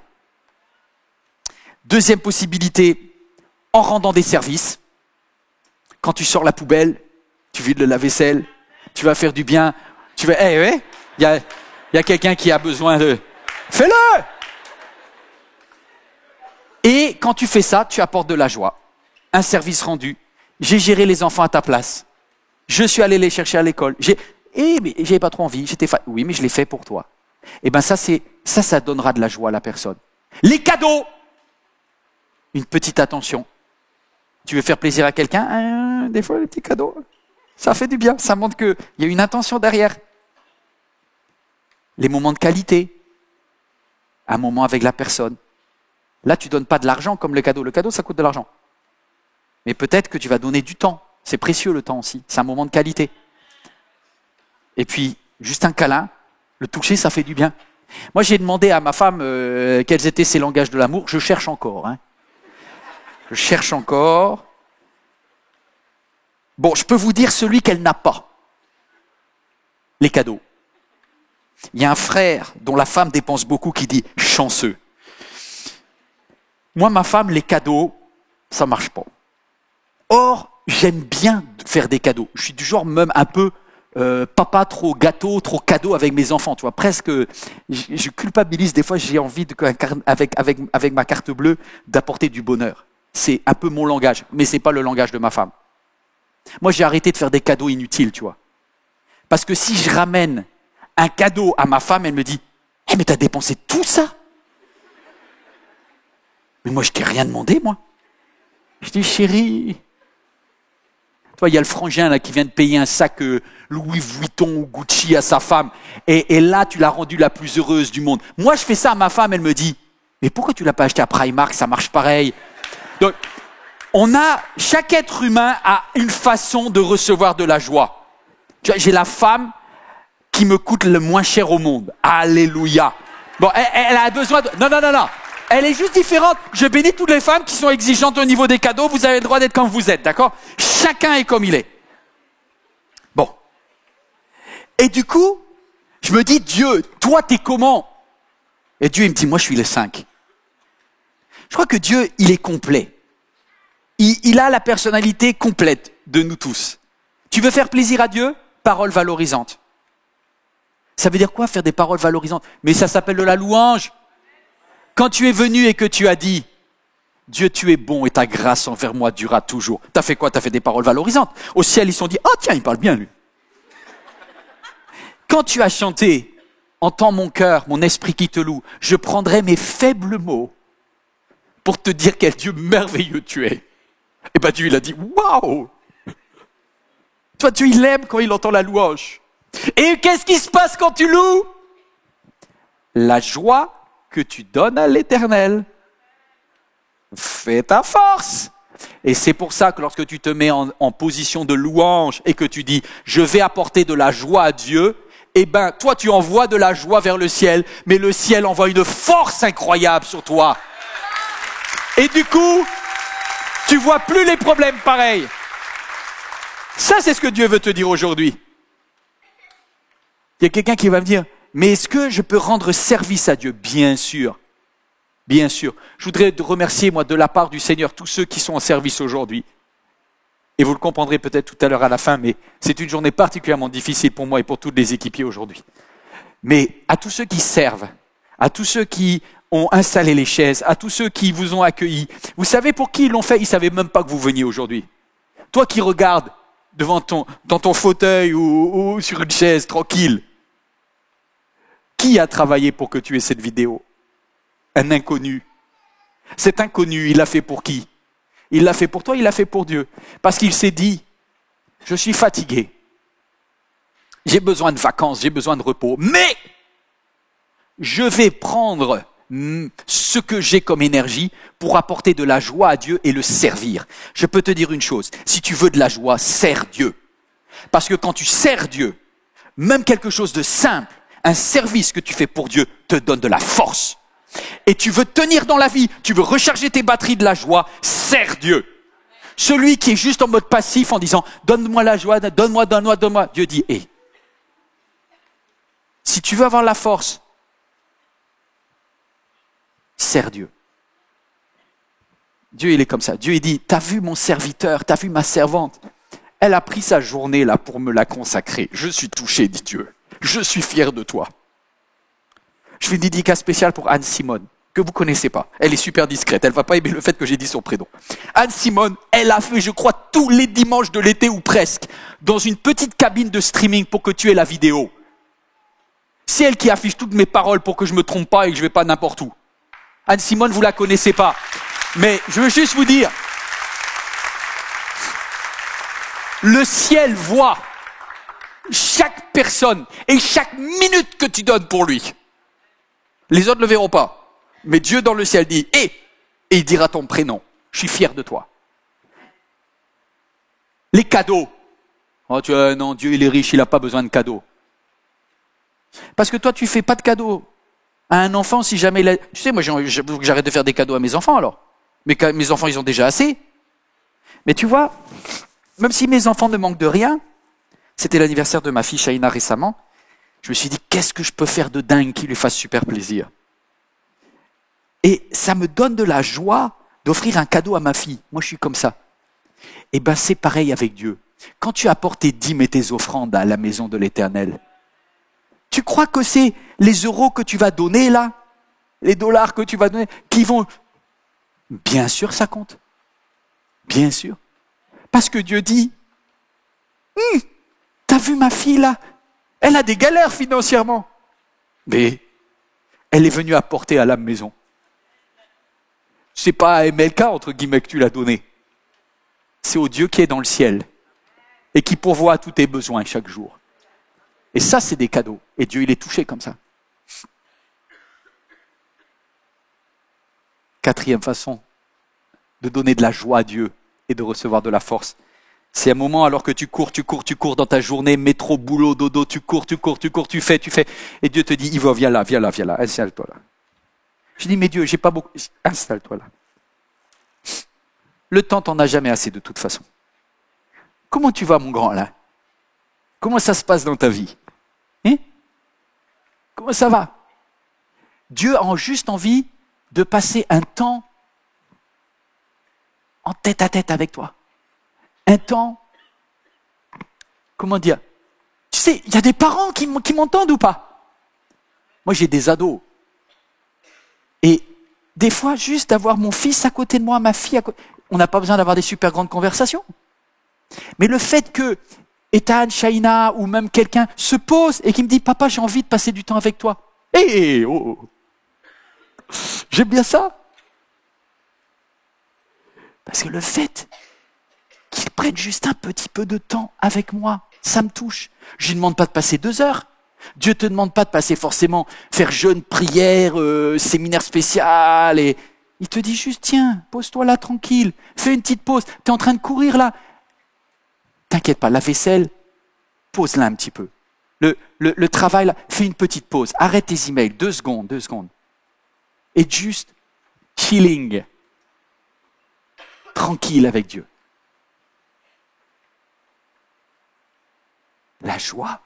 Deuxième possibilité, en rendant des services. Quand tu sors la poubelle, tu vides le lave-vaisselle, tu vas faire du bien, tu vas, il y a quelqu'un qui a besoin de... Fais-le! Et quand tu fais ça, tu apportes de la joie. Un service rendu. J'ai géré les enfants à ta place. Je suis allé les chercher à l'école. Mais j'avais pas trop envie. Oui, mais je l'ai fait pour toi. Eh ben ça donnera de la joie à la personne. Les cadeaux. Une petite attention. Tu veux faire plaisir à quelqu'un? Des fois, les petits cadeaux, ça fait du bien. Ça montre qu'il y a une intention derrière. Les moments de qualité. Un moment avec la personne. Là, tu donnes pas de l'argent comme le cadeau. Le cadeau, ça coûte de l'argent. Mais peut-être que tu vas donner du temps. C'est précieux le temps aussi. C'est un moment de qualité. Et puis, juste un câlin, le toucher, ça fait du bien. Moi, j'ai demandé à ma femme quels étaient ses langages de l'amour. Je cherche encore. Je cherche encore. Bon, je peux vous dire celui qu'elle n'a pas. Les cadeaux. Il y a un frère dont la femme dépense beaucoup qui dit « chanceux ». Moi, ma femme, les cadeaux, ça marche pas. Or, j'aime bien faire des cadeaux. Je suis du genre même un peu papa trop gâteau, trop cadeau avec mes enfants. Tu vois, presque, je culpabilise des fois. J'ai envie avec ma carte bleue d'apporter du bonheur. C'est un peu mon langage, mais c'est pas le langage de ma femme. Moi, j'ai arrêté de faire des cadeaux inutiles, tu vois. Parce que si je ramène un cadeau à ma femme, elle me dit « mais t'as dépensé tout ça ?» Mais moi, je t'ai rien demandé, moi. Je dis « Chérie, toi, il y a le frangin là qui vient de payer un sac Louis Vuitton ou Gucci à sa femme, et là, tu l'as rendue la plus heureuse du monde. Moi, je fais ça à ma femme, elle me dit « mais pourquoi tu l'as pas acheté à Primark, ça marche pareil ?» Donc, chaque être humain a une façon de recevoir de la joie. J'ai la femme qui me coûte le moins cher au monde. Alléluia. Bon, elle a besoin de... Non. Elle est juste différente. Je bénis toutes les femmes qui sont exigeantes au niveau des cadeaux. Vous avez le droit d'être comme vous êtes, d'accord? Chacun est comme il est. Bon. Et du coup, je me dis, Dieu, toi, t'es comment? Et Dieu, il me dit, moi, je suis le 5. Je crois que Dieu, il est complet. Il a la personnalité complète de nous tous. Tu veux faire plaisir à Dieu? Paroles valorisantes. Ça veut dire quoi, faire des paroles valorisantes? Mais ça s'appelle de la louange. Quand tu es venu et que tu as dit « Dieu, tu es bon et ta grâce envers moi durera toujours », t'as fait quoi? T'as fait des paroles valorisantes. Au ciel, ils se sont dit « Oh tiens, il parle bien lui ». Quand tu as chanté « Entends mon cœur, mon esprit qui te loue, je prendrai mes faibles mots pour te dire quel Dieu merveilleux tu es ». Et bien Dieu, il a dit « Waouh !» Toi, Dieu, il aime quand il entend la louange. Et qu'est-ce qui se passe quand tu loues? La joie que tu donnes à l'Éternel fait ta force. Et c'est pour ça que lorsque tu te mets en position de louange et que tu dis « Je vais apporter de la joie à Dieu », eh ben, toi, tu envoies de la joie vers le ciel, mais le ciel envoie une force incroyable sur toi. Et du coup, tu vois plus les problèmes pareils. Ça, c'est ce que Dieu veut te dire aujourd'hui. Il y a quelqu'un qui va me dire, mais est-ce que je peux rendre service à Dieu? Bien sûr. Bien sûr. Je voudrais te remercier, moi, de la part du Seigneur, tous ceux qui sont en service aujourd'hui. Et vous le comprendrez peut-être tout à l'heure à la fin, mais c'est une journée particulièrement difficile pour moi et pour tous les équipiers aujourd'hui. Mais à tous ceux qui servent, à tous ceux qui ont installé les chaises, à tous ceux qui vous ont accueillis, vous savez pour qui ils l'ont fait? Ils ne savaient même pas que vous veniez aujourd'hui. Toi qui regardes dans ton fauteuil ou sur une chaise tranquille, qui a travaillé pour que tu aies cette vidéo? Un inconnu. Cet inconnu, il l'a fait pour qui? Il l'a fait pour toi, il l'a fait pour Dieu. Parce qu'il s'est dit, je suis fatigué. j'ai besoin de vacances, j'ai besoin de repos, mais je vais prendre ce que j'ai comme énergie pour apporter de la joie à Dieu et le servir. Je peux te dire une chose, si tu veux de la joie, sers Dieu. Parce que quand tu sers Dieu, même quelque chose de simple, un service que tu fais pour Dieu te donne de la force. Et tu veux tenir dans la vie, tu veux recharger tes batteries de la joie, sers Dieu. Celui qui est juste en mode passif en disant « donne-moi la joie, donne-moi », Dieu dit « hé, si tu veux avoir la force, sers Dieu. » Dieu, il est comme ça. Dieu, il dit « t'as vu mon serviteur, t'as vu ma servante ? Elle a pris sa journée là pour me la consacrer. Je suis touché, dit Dieu. Je suis fier de toi. » Je fais une dédicace spéciale pour Anne Simone, que vous connaissez pas. Elle est super discrète. Elle va pas aimer le fait que j'ai dit son prénom. Anne Simone, elle a fait, je crois, tous les dimanches de l'été ou presque, dans une petite cabine de streaming pour que tu aies la vidéo. C'est elle qui affiche toutes mes paroles pour que je me trompe pas et que je vais pas n'importe où. Anne Simone, vous la connaissez pas. Mais je veux juste vous dire, le ciel voit chaque personne et chaque minute que tu donnes pour lui. Les autres ne le verront pas. Mais Dieu dans le ciel dit, et il dira ton prénom. Je suis fier de toi. Les cadeaux. Oh, non, Dieu il est riche, il n'a pas besoin de cadeaux. Parce que toi, tu fais pas de cadeaux à un enfant si jamais il a... Tu sais, moi, j'arrête de faire des cadeaux à mes enfants alors. Mais mes enfants, ils ont déjà assez. Mais tu vois, même si mes enfants ne manquent de rien, c'était l'anniversaire de ma fille Shaina récemment, je me suis dit, qu'est-ce que je peux faire de dingue qui lui fasse super plaisir? Et ça me donne de la joie d'offrir un cadeau à ma fille. Moi, je suis comme ça. Et ben, c'est pareil avec Dieu. Quand tu apportes tes dîmes et tes offrandes à la maison de l'Éternel, tu crois que c'est les euros que tu vas donner là, les dollars que tu vas donner, qui vont... Bien sûr, ça compte. Bien sûr. Parce que Dieu dit, t'as vu ma fille là? Elle a des galères financièrement. Mais elle est venue apporter à la maison. C'est pas à MLK, entre guillemets, que tu l'as donné. C'est au Dieu qui est dans le ciel et qui pourvoit à tous tes besoins chaque jour. Et ça, c'est des cadeaux. Et Dieu, il est touché comme ça. Quatrième façon de donner de la joie à Dieu et de recevoir de la force. C'est un moment alors que tu cours dans ta journée, métro, boulot, dodo, tu cours, tu fais. Et Dieu te dit, Yves, viens là, installe-toi là. Je dis, mais Dieu, j'ai pas beaucoup... Installe-toi là. Le temps, t'en as jamais assez de toute façon. Comment tu vas, mon grand, là? Comment ça se passe dans ta vie? Comment ça va? Dieu a juste envie de passer un temps en tête à tête avec toi. Un temps, comment dire? Tu sais, il y a des parents qui m'entendent ou pas? Moi, j'ai des ados. Et des fois, juste d'avoir mon fils à côté de moi, ma fille à côté, on n'a pas besoin d'avoir des super grandes conversations. Mais le fait que Ethan, Shaina ou même quelqu'un se pose et qui me dit « Papa, j'ai envie de passer du temps avec toi. » J'aime bien ça. Parce que le fait qu'ils prennent juste un petit peu de temps avec moi, ça me touche. Je ne demande pas de passer 2 heures. Dieu te demande pas de passer forcément, faire jeûne, prière, séminaire spécial. Et il te dit juste, tiens, pose-toi là tranquille, fais une petite pause. Tu es en train de courir là. T'inquiète pas, la vaisselle, pose-la un petit peu. Le travail là, fais une petite pause. Arrête tes emails, 2 secondes. Et juste chilling. Tranquille avec Dieu. La joie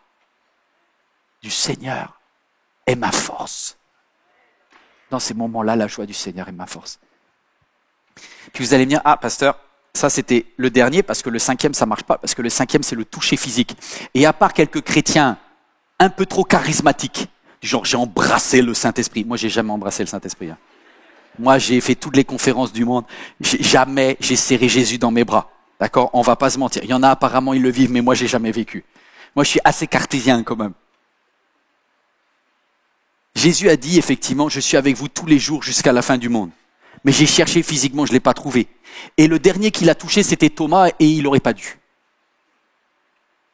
du Seigneur est ma force. Dans ces moments-là, la joie du Seigneur est ma force. Puis vous allez me dire, pasteur, ça c'était le dernier parce que le 5e ça marche pas, parce que le 5e c'est le toucher physique. Et à part quelques chrétiens un peu trop charismatiques, du genre j'ai embrassé le Saint-Esprit. Moi j'ai jamais embrassé le Saint-Esprit. Moi j'ai fait toutes les conférences du monde. Jamais j'ai serré Jésus dans mes bras. D'accord? On va pas se mentir. Il y en a apparemment ils le vivent, mais moi j'ai jamais vécu. Moi je suis assez cartésien quand même. Jésus a dit effectivement, je suis avec vous tous les jours jusqu'à la fin du monde. Mais j'ai cherché physiquement, je ne l'ai pas trouvé. Et le dernier qui l'a touché, c'était Thomas et il n'aurait pas dû.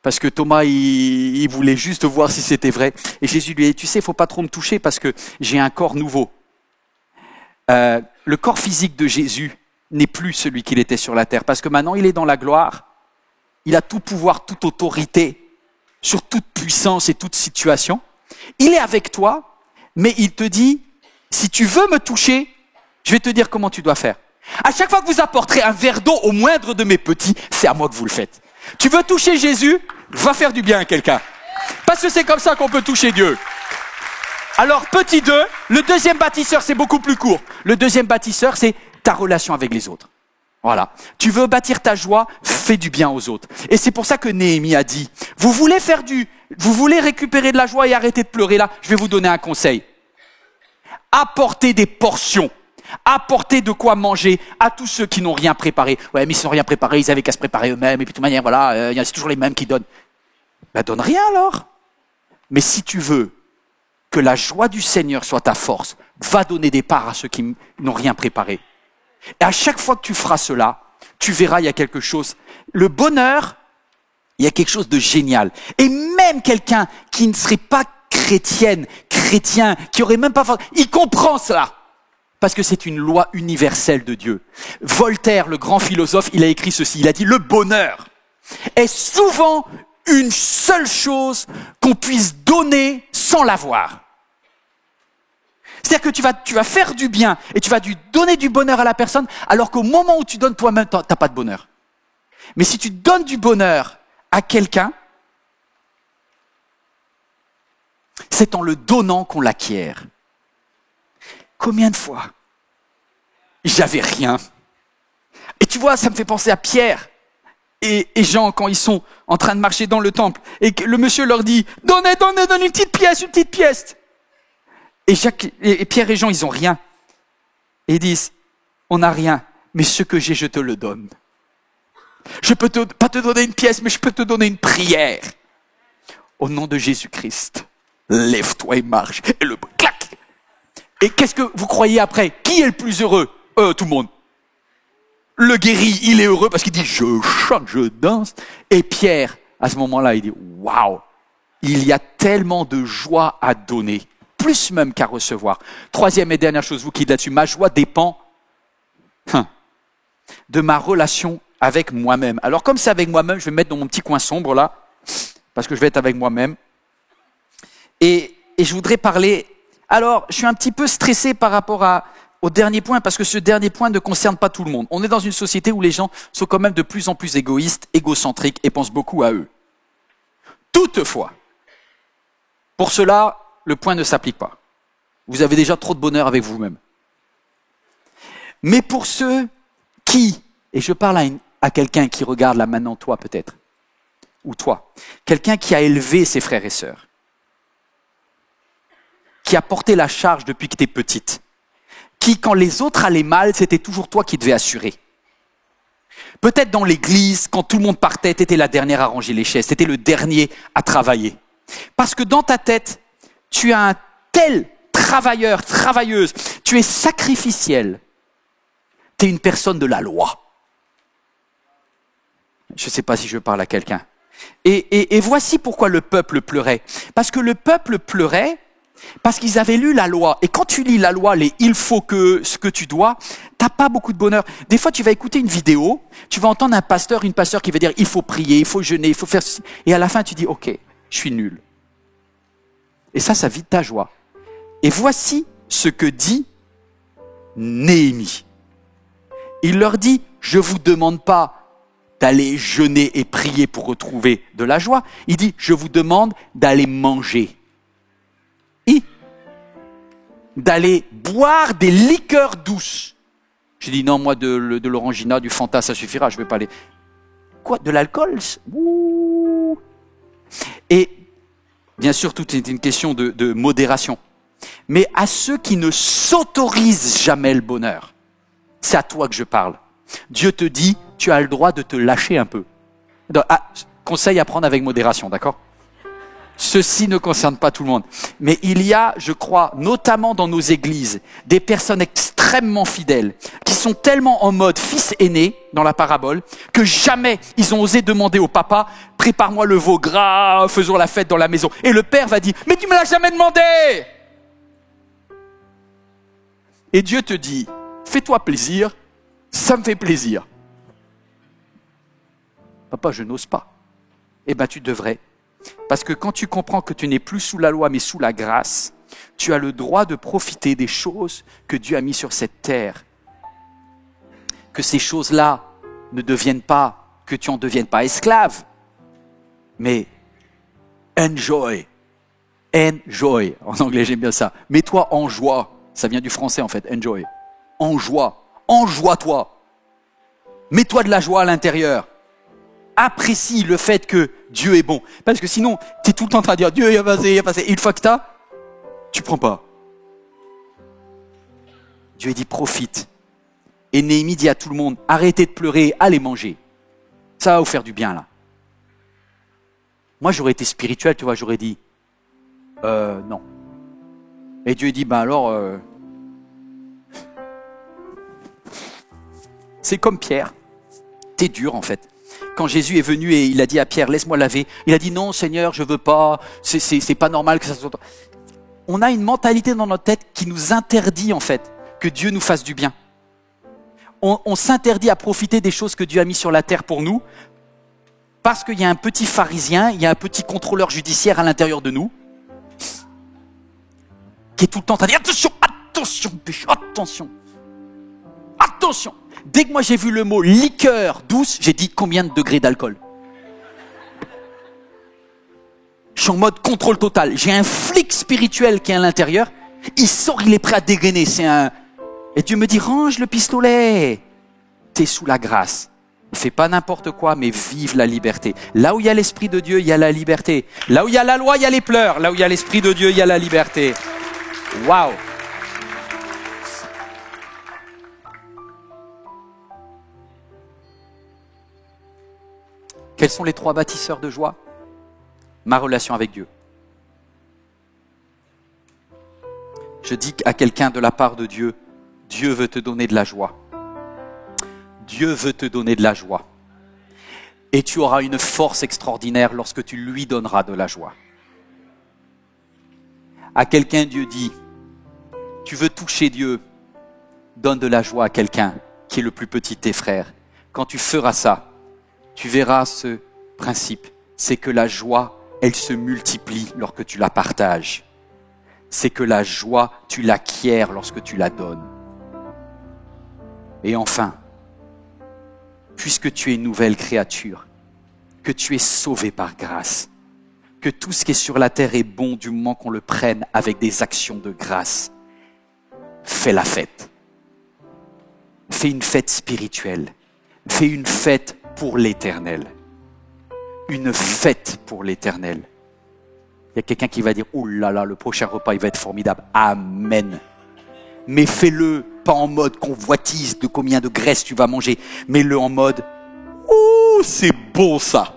Parce que Thomas, il voulait juste voir si c'était vrai. Et Jésus lui a dit, tu sais, il ne faut pas trop me toucher parce que j'ai un corps nouveau. Le corps physique de Jésus n'est plus celui qu'il était sur la terre. Parce que maintenant, il est dans la gloire. Il a tout pouvoir, toute autorité sur toute puissance et toute situation. Il est avec toi, mais il te dit, si tu veux me toucher, je vais te dire comment tu dois faire. À chaque fois que vous apporterez un verre d'eau au moindre de mes petits, c'est à moi que vous le faites. Tu veux toucher Jésus, va faire du bien à quelqu'un. Parce que c'est comme ça qu'on peut toucher Dieu. Alors, petit 2, le deuxième bâtisseur, c'est beaucoup plus court. Le deuxième bâtisseur, c'est ta relation avec les autres. Voilà. Tu veux bâtir ta joie, fais du bien aux autres. Et c'est pour ça que Néhémie a dit, vous voulez récupérer de la joie et arrêter de pleurer là, je vais vous donner un conseil. Apportez des portions. Apportez de quoi manger à tous ceux qui n'ont rien préparé. Ouais, mais ils n'ont rien préparé, ils avaient qu'à se préparer eux-mêmes, et puis de toute manière, voilà, c'est toujours les mêmes qui donnent. Ben, donne rien alors. Mais si tu veux que la joie du Seigneur soit ta force, va donner des parts à ceux qui n'ont rien préparé. Et à chaque fois que tu feras cela, tu verras, il y a quelque chose. Le bonheur, il y a quelque chose de génial. Et même quelqu'un qui ne serait pas chrétien, qui aurait même pas... Il comprend cela. Parce que c'est une loi universelle de Dieu. Voltaire, le grand philosophe, il a écrit ceci. Il a dit, le bonheur est souvent une seule chose qu'on puisse donner sans l'avoir. C'est-à-dire que tu vas faire du bien et tu vas donner du bonheur à la personne, alors qu'au moment où tu donnes toi-même, tu n'as pas de bonheur. Mais si tu donnes du bonheur à quelqu'un, c'est en le donnant qu'on l'acquiert. Combien de fois j'avais rien. Et tu vois, ça me fait penser à Pierre et Jean quand ils sont en train de marcher dans le temple et que le monsieur leur dit « Donnez une petite pièce !» Et Pierre et Jean, ils ont rien. Et ils disent « On n'a rien, mais ce que j'ai, je te le donne. Je peux pas te donner une pièce, mais je peux te donner une prière. Au nom de Jésus-Christ, lève-toi et marche. » Et le clac. Et qu'est-ce que vous croyez après? Qui est le plus heureux? Tout le monde. Le guéri, il est heureux parce qu'il dit « Je chante, je danse. » Et Pierre, à ce moment-là, il dit « Waouh, il y a tellement de joie à donner. » Plus même qu'à recevoir. Troisième et dernière chose, vous qui êtes là-dessus, ma joie dépend de ma relation avec moi-même. Alors comme c'est avec moi-même, je vais me mettre dans mon petit coin sombre là, parce que je vais être avec moi-même. Et je voudrais parler... Alors, je suis un petit peu stressé par rapport au dernier point, parce que ce dernier point ne concerne pas tout le monde. On est dans une société où les gens sont quand même de plus en plus égoïstes, égocentriques et pensent beaucoup à eux. Toutefois, pour cela, le point ne s'applique pas. Vous avez déjà trop de bonheur avec vous-même. Mais pour ceux qui, et je parle à quelqu'un qui regarde là maintenant, toi peut-être, ou toi, quelqu'un qui a élevé ses frères et sœurs, qui a porté la charge depuis que tu es petite, qui, quand les autres allaient mal, c'était toujours toi qui devais assurer. Peut-être dans l'église, quand tout le monde partait, tu étais la dernière à ranger les chaises, tu étais le dernier à travailler. Parce que dans ta tête, tu es un tel travailleur, travailleuse, tu es sacrificiel. Tu es une personne de la loi. Je ne sais pas si je parle à quelqu'un. Et voici pourquoi le peuple pleurait. Parce que le peuple pleurait parce qu'ils avaient lu la loi. Et quand tu lis la loi, les « il faut que », ce que tu dois, t'as pas beaucoup de bonheur. Des fois, tu vas écouter une vidéo, tu vas entendre un pasteur, une pasteur qui va dire « il faut prier, il faut jeûner, il faut faire ceci ». Et à la fin, tu dis « ok, je suis nul ». Et ça vide ta joie. Et voici ce que dit Néhémie. Il leur dit, je ne vous demande pas d'aller jeûner et prier pour retrouver de la joie. Il dit, je vous demande d'aller manger. Et d'aller boire des liqueurs douces. J'ai dit, non, moi, de l'orangina, du Fanta, ça suffira, je ne vais pas aller. Quoi, de l'alcool? Ouh. Et bien sûr, tout est une question de modération. Mais à ceux qui ne s'autorisent jamais le bonheur, c'est à toi que je parle. Dieu te dit, tu as le droit de te lâcher un peu. Conseil à prendre avec modération, d'accord? Ceci ne concerne pas tout le monde. Mais il y a, je crois, notamment dans nos églises, des personnes extrêmement fidèles, qui sont tellement en mode fils aîné, dans la parabole, que jamais ils ont osé demander au papa, prépare-moi le veau gras, faisons la fête dans la maison. Et le père va dire, mais tu me l'as jamais demandé! Et Dieu te dit, fais-toi plaisir, ça me fait plaisir. Papa, je n'ose pas. Eh bien, tu devrais. Parce que quand tu comprends que tu n'es plus sous la loi, mais sous la grâce, tu as le droit de profiter des choses que Dieu a mises sur cette terre. Que ces choses-là ne deviennent pas, que tu en deviennes pas esclave, mais enjoy. Enjoy. En anglais, j'aime bien ça. Mets-toi en joie. Ça vient du français, en fait, enjoy. En joie. Enjoie-toi. Mets-toi de la joie à l'intérieur. Apprécie le fait que Dieu est bon. Parce que sinon, tu es tout le temps en train de dire Dieu, il a passé. Et une fois que tu prends pas. Dieu dit profite. Et Néhémie dit à tout le monde, arrêtez de pleurer, allez manger. Ça va vous faire du bien là. Moi j'aurais été spirituel, tu vois, j'aurais dit non. Et Dieu dit, ben alors, c'est comme Pierre. T'es dur en fait. Quand Jésus est venu et il a dit à Pierre, laisse-moi laver, il a dit non Seigneur, je veux pas, c'est pas normal que ça soit... On a une mentalité dans notre tête qui nous interdit en fait que Dieu nous fasse du bien. On s'interdit à profiter des choses que Dieu a mis sur la terre pour nous parce qu'il y a un petit pharisien, il y a un petit contrôleur judiciaire à l'intérieur de nous qui est tout le temps en train de dire attention, péché, attention. Dès que moi j'ai vu le mot liqueur douce, j'ai dit combien de degrés d'alcool? Je suis en mode contrôle total. J'ai un flic spirituel qui est à l'intérieur. Il sort, il est prêt à dégainer. Et Dieu me dit, range le pistolet. T'es sous la grâce. Ne fais pas n'importe quoi, mais vive la liberté. Là où il y a l'Esprit de Dieu, il y a la liberté. Là où il y a la loi, il y a les pleurs. Là où il y a l'Esprit de Dieu, il y a la liberté. Waouh! Quels sont les 3 bâtisseurs de joie? Ma relation avec Dieu. Je dis à quelqu'un de la part de Dieu, Dieu veut te donner de la joie. Dieu veut te donner de la joie. Et tu auras une force extraordinaire lorsque tu lui donneras de la joie. À quelqu'un, Dieu dit, tu veux toucher Dieu, donne de la joie à quelqu'un qui est le plus petit de tes frères. Quand tu feras ça, tu verras ce principe, c'est que la joie, elle se multiplie lorsque tu la partages. C'est que la joie, tu l'acquiers lorsque tu la donnes. Et enfin, puisque tu es une nouvelle créature, que tu es sauvé par grâce, que tout ce qui est sur la terre est bon du moment qu'on le prenne avec des actions de grâce, fais la fête. Fais une fête spirituelle. Fais une fête pour l'Éternel. Une fête pour l'Éternel. Il y a quelqu'un qui va dire, oh là là, le prochain repas, il va être formidable. Amen. Mais fais-le pas en mode convoitise de combien de graisse tu vas manger, mets-le en mode, oh, c'est bon ça.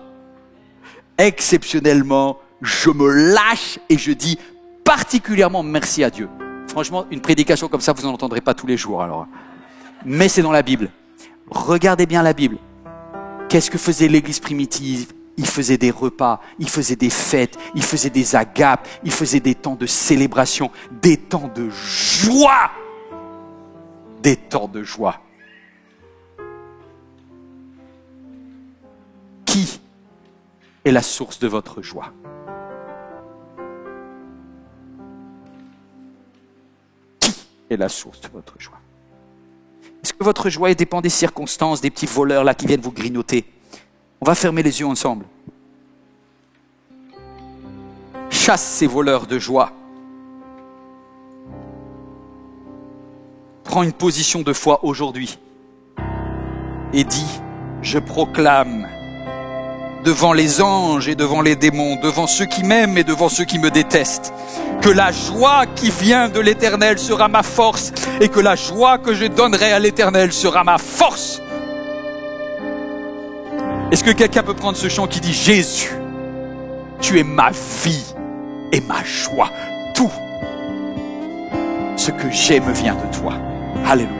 Exceptionnellement, je me lâche et je dis particulièrement merci à Dieu. Franchement, une prédication comme ça, vous n'en entendrez pas tous les jours alors. Mais c'est dans la Bible. Regardez bien la Bible. Qu'est-ce que faisait l'Église primitive? Il faisait des repas, il faisait des fêtes, il faisait des agapes, il faisait des temps de célébration, des temps de joie. Des temps de joie. Qui est la source de votre joie? Qui est la source de votre joie? Est-ce que votre joie dépend des circonstances, des petits voleurs là qui viennent vous grignoter? On va fermer les yeux ensemble. Chasse ces voleurs de joie. Prends une position de foi aujourd'hui et dis, je proclame devant les anges et devant les démons, devant ceux qui m'aiment et devant ceux qui me détestent, que la joie qui vient de l'Éternel sera ma force et que la joie que je donnerai à l'Éternel sera ma force. Est-ce que quelqu'un peut prendre ce chant qui dit Jésus, Tu es ma vie et ma joie. Tout ce que j'ai me vient de toi. Alléluia.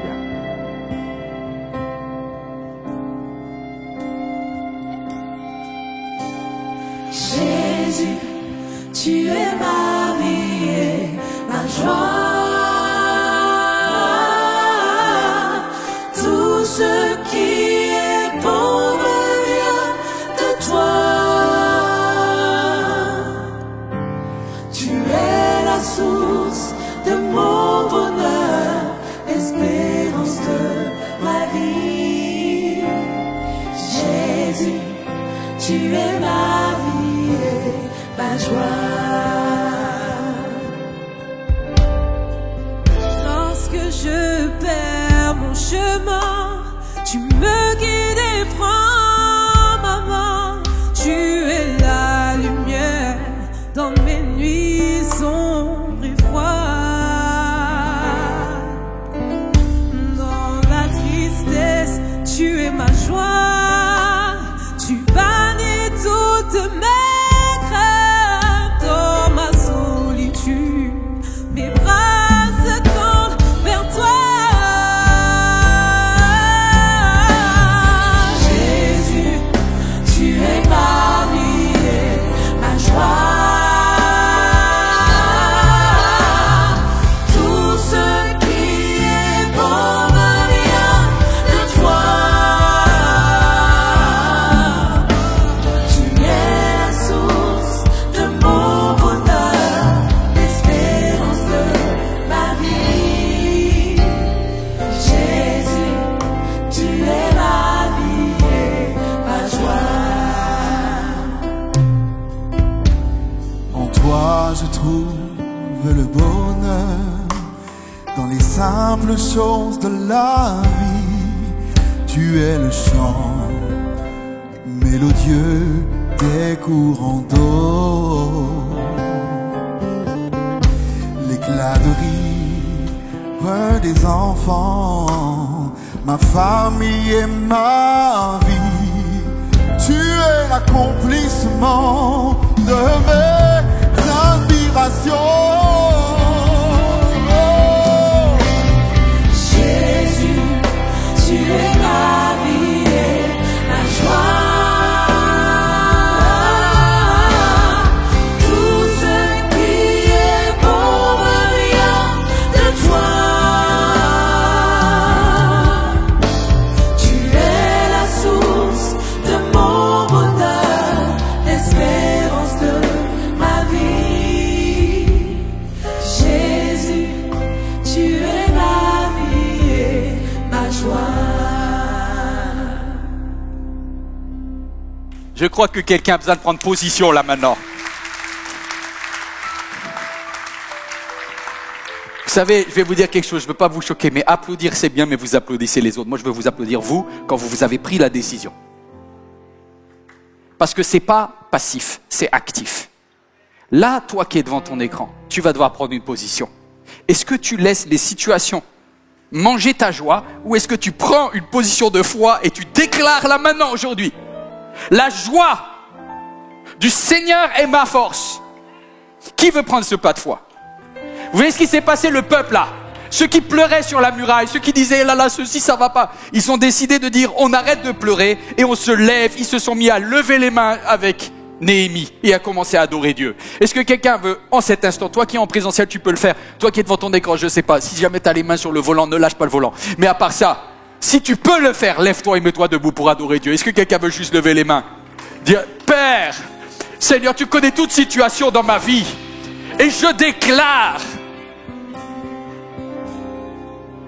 Jésus, tu es ma vie et ma joie. Tout ce qui est bon me vient de toi. Tu es la source de mon bonheur, l'espérance de ma vie. Jésus, tu es ma vie et ma joie. Lorsque je perds mon chemin, tu me guides et prends ma main. Tu es la lumière dans mes nuits sombres et froides. Dans la tristesse, tu es ma joie. Tu bannis toutes mes craintes. Dans ma solitude, mes bras se tendent vers toi. Jésus, tu es ma vie et ma joie. Tout ce qui est bon me vient de toi. Tu es la source de mon bonheur, l'espérance de ma vie. Jésus, tu es ma vie et ma joie. En toi je trouve le bonheur, dans les simples choses de la vie. Tu es le chant mélodieux des courants d'eau, l'éclat de rire des enfants, ma famille et ma vie. Tu es l'accomplissement de mes inspirations. Jésus, tu es ma vie et ma joie. Tout ce qui est bon me vient de toi. Tu es la source de mon bonheur, l'espérance de ma vie. Jésus, tu es ma vie et ma joie. Je crois que quelqu'un a besoin de prendre position là maintenant. Vous savez, je vais vous dire quelque chose, je ne veux pas vous choquer, mais applaudir c'est bien, mais vous applaudissez les autres. Moi je veux vous applaudir vous quand vous avez pris la décision. Parce que c'est pas passif, c'est actif. Là, toi qui es devant ton écran, tu vas devoir prendre une position. Est-ce que tu laisses les situations manger ta joie ou est-ce que tu prends une position de foi et tu déclares là maintenant aujourd'hui: la joie du Seigneur est ma force. Qui veut prendre ce pas de foi? Vous voyez ce qui s'est passé, le peuple là, ceux qui pleuraient sur la muraille, ceux qui disaient là là ceci ça va pas, ils ont décidé de dire on arrête de pleurer et on se lève. Ils se sont mis à lever les mains avec Néhémie et à commencer à adorer Dieu. Est-ce que quelqu'un veut en cet instant, toi qui es en présentiel tu peux le faire, toi qui es devant ton écran, je sais pas, si jamais tu as les mains sur le volant, ne lâche pas le volant, mais à part ça, si tu peux le faire, lève-toi et mets-toi debout pour adorer Dieu. Est-ce que quelqu'un veut juste lever les mains, dire Père, Seigneur, tu connais toute situation dans ma vie et je déclare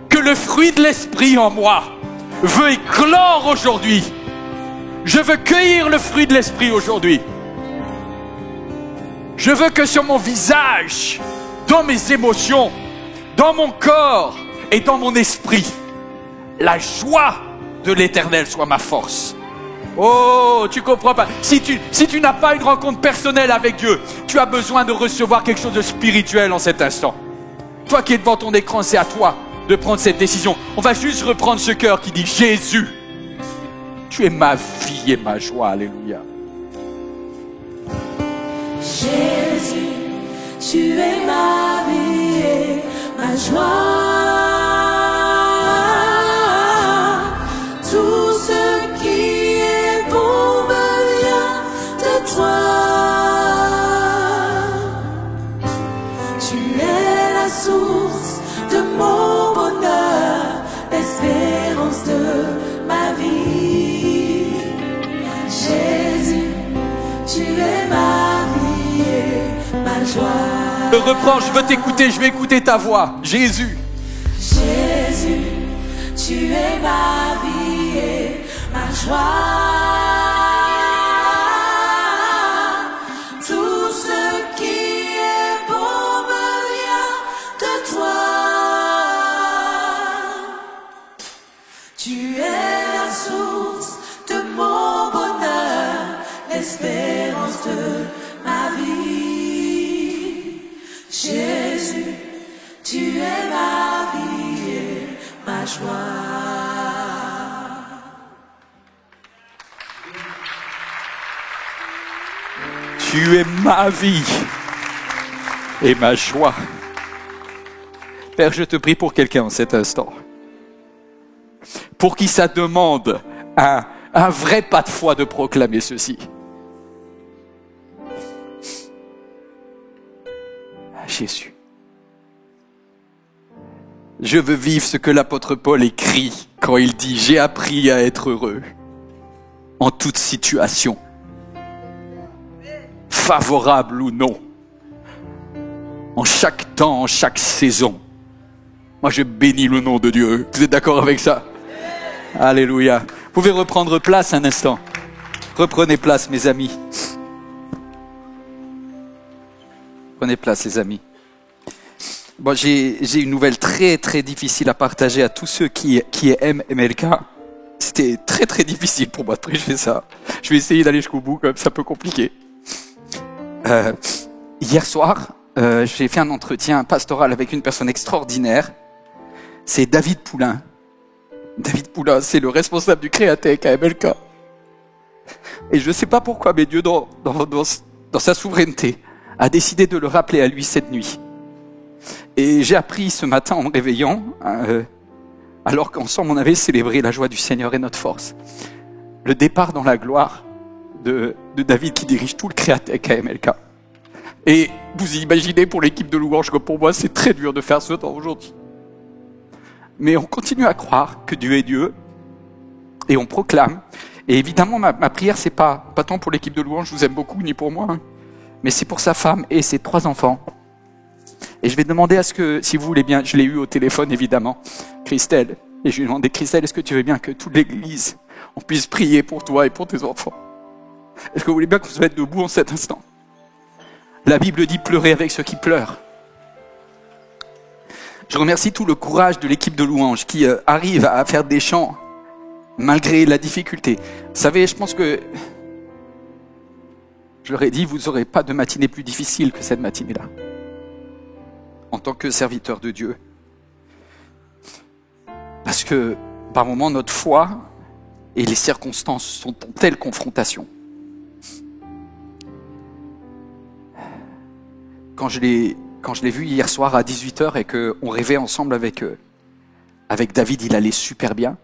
que le fruit de l'esprit en moi veut éclore aujourd'hui. Je veux cueillir le fruit de l'esprit aujourd'hui. Je veux que sur mon visage, dans mes émotions, dans mon corps et dans mon esprit, la joie de l'Éternel soit ma force. Oh, tu comprends pas. Si tu n'as pas une rencontre personnelle avec Dieu, tu as besoin de recevoir quelque chose de spirituel en cet instant. Toi qui es devant ton écran, c'est à toi de prendre cette décision. On va juste reprendre ce cœur qui dit Jésus, tu es ma vie et ma joie. Alléluia. joie. Tout ce qui est bon me vient de toi. Tu es la source de mon bonheur, l'espérance de ma vie. Jésus, tu es ma vie et ma joie. Je reprends, je veux t'écouter, je vais écouter ta voix. Jésus. Jésus, tu es ma vie et ma joie. Tout ce qui est bon me vient de toi. Tu es la source de mon bonheur, l'espérance de ma vie. Jésus, tu es ma vie et ma joie. Tu es ma vie et ma joie. Père, je te prie pour quelqu'un en cet instant, pour qui ça demande un vrai pas de foi de proclamer ceci. Jésus, je veux vivre ce que l'apôtre Paul écrit quand il dit « J'ai appris à être heureux en toute situation, favorable ou non, en chaque temps, en chaque saison. » Moi, je bénis le nom de Dieu. Vous êtes d'accord avec ça? Alléluia. Vous pouvez reprendre place un instant. Reprenez place, mes amis. Prenez place, les amis. Bon, j'ai une nouvelle très très difficile à partager à tous ceux qui aiment MLK. C'était très très difficile pour moi de prêcher ça. Je vais essayer d'aller jusqu'au bout, comme c'est un peu compliqué. Hier soir, j'ai fait un entretien pastoral avec une personne extraordinaire. C'est David Poulain. David Poulain, c'est le responsable du Créatech à MLK. Et je ne sais pas pourquoi, mais Dieu, dans sa souveraineté, a décidé de le rappeler à lui cette nuit. Et j'ai appris ce matin en me réveillant, alors qu'ensemble on avait célébré la joie du Seigneur et notre force, le départ dans la gloire de David qui dirige tout le Créatech à MLK. Et vous imaginez pour l'équipe de louange que pour moi c'est très dur de faire ce temps aujourd'hui. Mais on continue à croire que Dieu est Dieu et on proclame. Et évidemment ma prière c'est pas tant pour l'équipe de louange, je vous aime beaucoup, ni pour moi, hein, mais c'est pour sa femme et ses 3 enfants. Et je vais demander à ce que, si vous voulez bien, je l'ai eu au téléphone évidemment, Christelle, et je lui ai demandé, Christelle, est-ce que tu veux bien que toute l'église, on puisse prier pour toi et pour tes enfants? Est-ce que vous voulez bien que vous soyez debout en cet instant? La Bible dit pleurer avec ceux qui pleurent. Je remercie tout le courage de l'équipe de louange qui arrive à faire des chants malgré la difficulté. Vous savez, je pense que, je leur ai dit, vous n'aurez pas de matinée plus difficile que cette matinée-là. En tant que serviteur de Dieu. Parce que, par moments, notre foi et les circonstances sont en telle confrontation. Quand je l'ai vu hier soir à 18h et qu'on rêvait ensemble avec David, il allait super bien.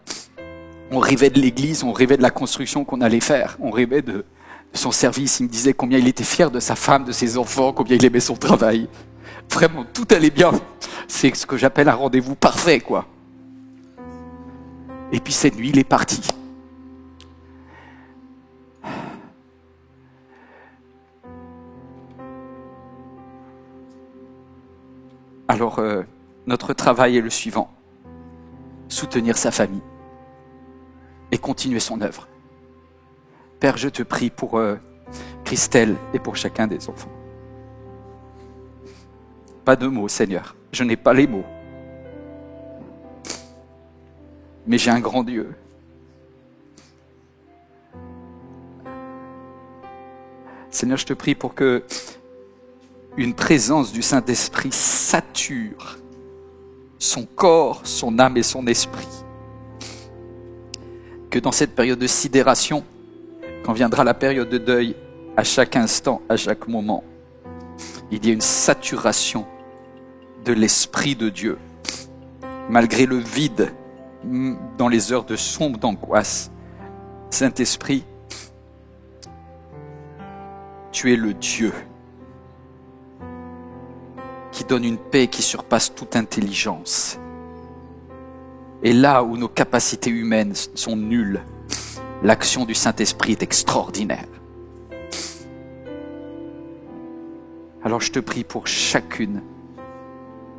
On rêvait de l'église, on rêvait de la construction qu'on allait faire, on rêvait de son service. Il me disait combien il était fier de sa femme, de ses enfants, combien il aimait son travail. Vraiment, tout allait bien. C'est ce que j'appelle un rendez-vous parfait, quoi. Et puis cette nuit, il est parti. Alors, notre travail est le suivant. Soutenir sa famille et continuer son œuvre. Père, je te prie pour Christelle et pour chacun des enfants. Pas de mots, Seigneur. Je n'ai pas les mots. Mais j'ai un grand Dieu. Seigneur, je te prie pour que une présence du Saint-Esprit sature son corps, son âme et son esprit. Que dans cette période de sidération, quand viendra la période de deuil, à chaque instant, à chaque moment, il y ait une saturation de l'Esprit de Dieu. Malgré le vide, dans les heures de sombre d'angoisse, Saint-Esprit, tu es le Dieu qui donne une paix qui surpasse toute intelligence. Et là où nos capacités humaines sont nulles, l'action du Saint-Esprit est extraordinaire. Alors je te prie pour chacune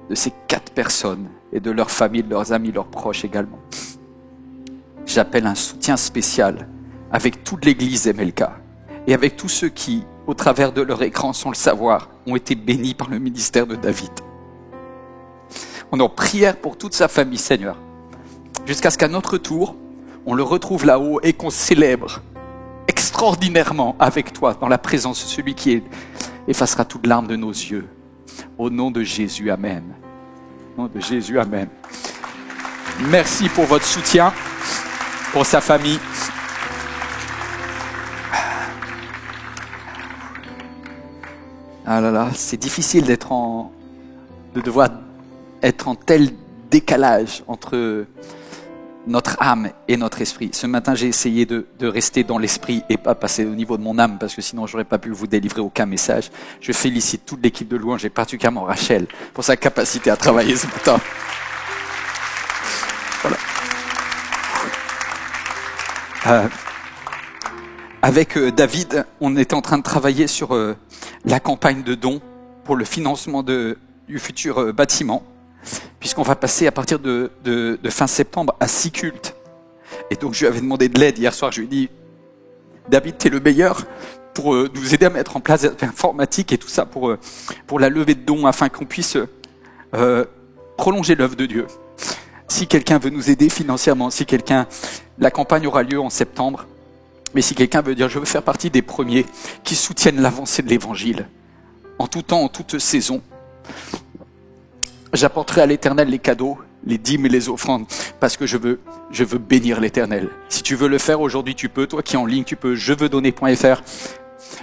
de ces 4 personnes et de leurs familles, de leurs amis, leurs proches également. J'appelle un soutien spécial avec toute l'Église MLK et avec tous ceux qui, au travers de leur écran, sans le savoir, ont été bénis par le ministère de David. On est en prière pour toute sa famille, Seigneur, jusqu'à ce qu'à notre tour, on le retrouve là-haut et qu'on célèbre extraordinairement avec toi, dans la présence de celui qui effacera toute larme de nos yeux. Au nom de Jésus, Amen. Au nom de Jésus, Amen. Merci pour votre soutien, pour sa famille. Ah là là, c'est difficile de devoir être en tel décalage entre notre âme et notre esprit. Ce matin, j'ai essayé de rester dans l'esprit et pas passer au niveau de mon âme, parce que sinon, j'aurais pas pu vous délivrer aucun message. Je félicite toute l'équipe de louange et particulièrement Rachel pour sa capacité à travailler ce matin. Voilà. Avec David, on était en train de travailler sur la campagne de dons pour le financement du futur bâtiment, puisqu'on va passer à partir de fin septembre à 6 cultes. Et donc je lui avais demandé de l'aide hier soir, je lui ai dit « David, t'es le meilleur pour nous aider à mettre en place l'informatique et tout ça pour la levée de dons, afin qu'on puisse prolonger l'œuvre de Dieu. Si quelqu'un veut nous aider financièrement, la campagne aura lieu en septembre, mais si quelqu'un veut dire « Je veux faire partie des premiers qui soutiennent l'avancée de l'Évangile, en tout temps, en toute saison, j'apporterai à l'Éternel les cadeaux, les dîmes et les offrandes, parce que je veux bénir l'Éternel. Si tu veux le faire aujourd'hui, tu peux. Toi qui es en ligne, tu peux. jeveuxdonner.fr.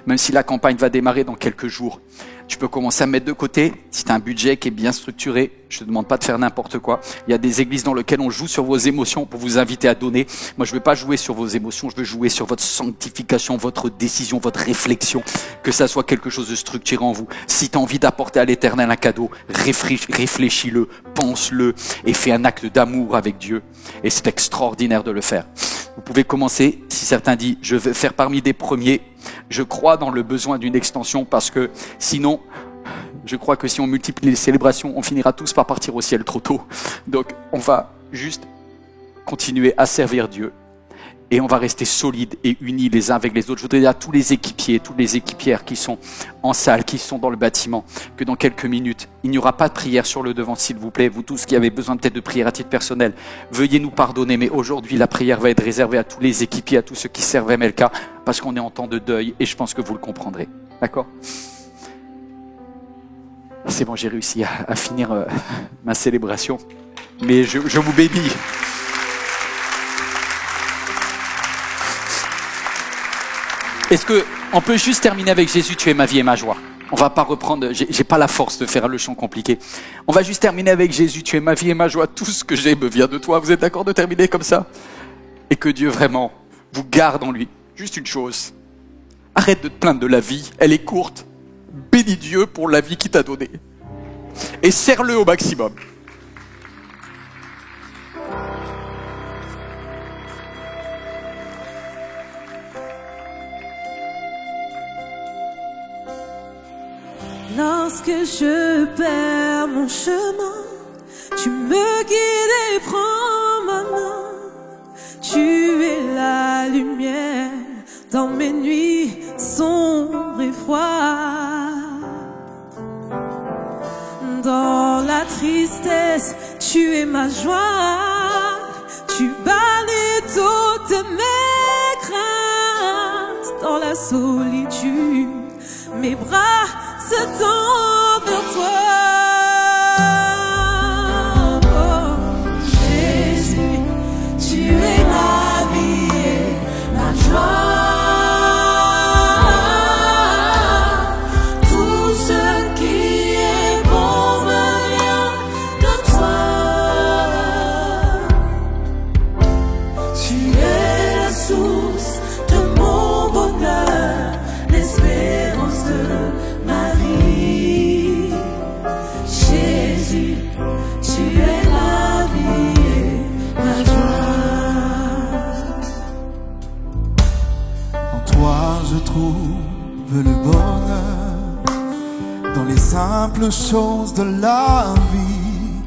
Même si la campagne va démarrer dans quelques jours, tu peux commencer à mettre de côté. Si tu as un budget qui est bien structuré, je te demande pas de faire n'importe quoi. Il y a des églises dans lesquelles on joue sur vos émotions pour vous inviter à donner. Moi, je veux pas jouer sur vos émotions, je veux jouer sur votre sanctification, votre décision, votre réflexion, que ça soit quelque chose de structuré en vous. Si tu as envie d'apporter à l'Éternel un cadeau, réfléchis-le, pense-le et fais un acte d'amour avec Dieu. Et c'est extraordinaire de le faire. Vous pouvez commencer, si certains disent, je veux faire parmi des premiers, je crois dans le besoin d'une extension, parce que sinon, je crois que si on multiplie les célébrations, on finira tous par partir au ciel trop tôt. Donc, on va juste continuer à servir Dieu. Et on va rester solides et unis les uns avec les autres. Je voudrais dire à tous les équipiers, toutes les équipières qui sont en salle, qui sont dans le bâtiment, que dans quelques minutes, il n'y aura pas de prière sur le devant, s'il vous plaît. Vous tous qui avez besoin peut-être de prière à titre personnel, veuillez nous pardonner. Mais aujourd'hui, la prière va être réservée à tous les équipiers, à tous ceux qui servent MLK, parce qu'on est en temps de deuil et je pense que vous le comprendrez. D'accord ? C'est bon, j'ai réussi à finir ma célébration. Mais je vous bénis. Est-ce qu'on peut juste terminer avec Jésus, tu es ma vie et ma joie? On va pas reprendre, j'ai pas la force de faire le chant compliqué. On va juste terminer avec Jésus, tu es ma vie et ma joie. Tout ce que j'ai me vient de toi. Vous êtes d'accord de terminer comme ça? Et que Dieu vraiment vous garde en lui. Juste une chose. Arrête de te plaindre de la vie. Elle est courte. Bénis Dieu pour la vie qu'il t'a donnée. Et serre-le au maximum. Lorsque je perds mon chemin, tu me guides et prends ma main. Tu es la lumière dans mes nuits sombres et froides. Dans la tristesse, tu es ma joie. Tu balayes toutes mes craintes. Dans la solitude, mes bras se tend vers toi. Oh, Jésus, tu es ma vie et ma joie. Tout ce qui est bon me vient sens de ma vie. Jésus, tu es ma vie et ma joie. En toi je trouve le bonheur, dans les simples choses de la vie.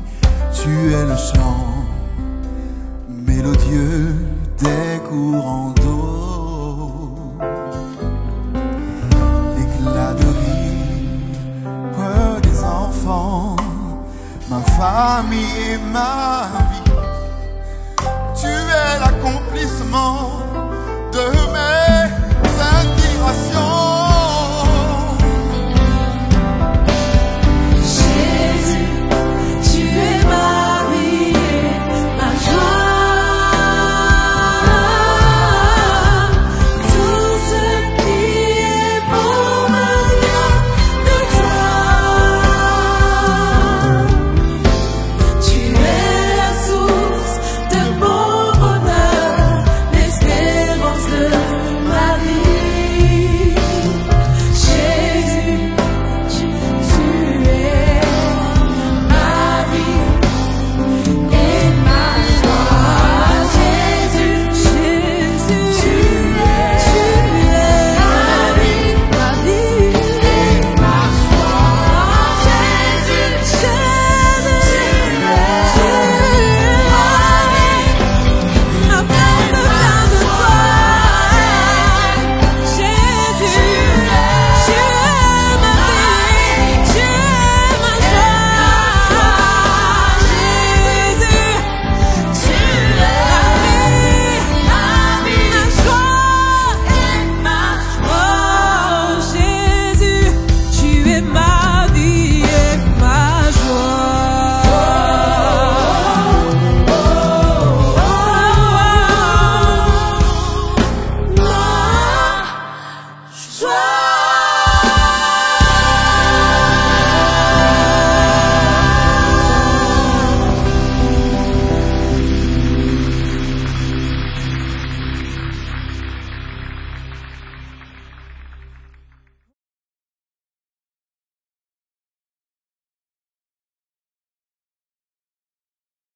Tu es le chant mélodieux des courants d'eau, l'éclat de rire des enfants, ma famille et ma vie. Tu es l'accomplissement de mes inspirations.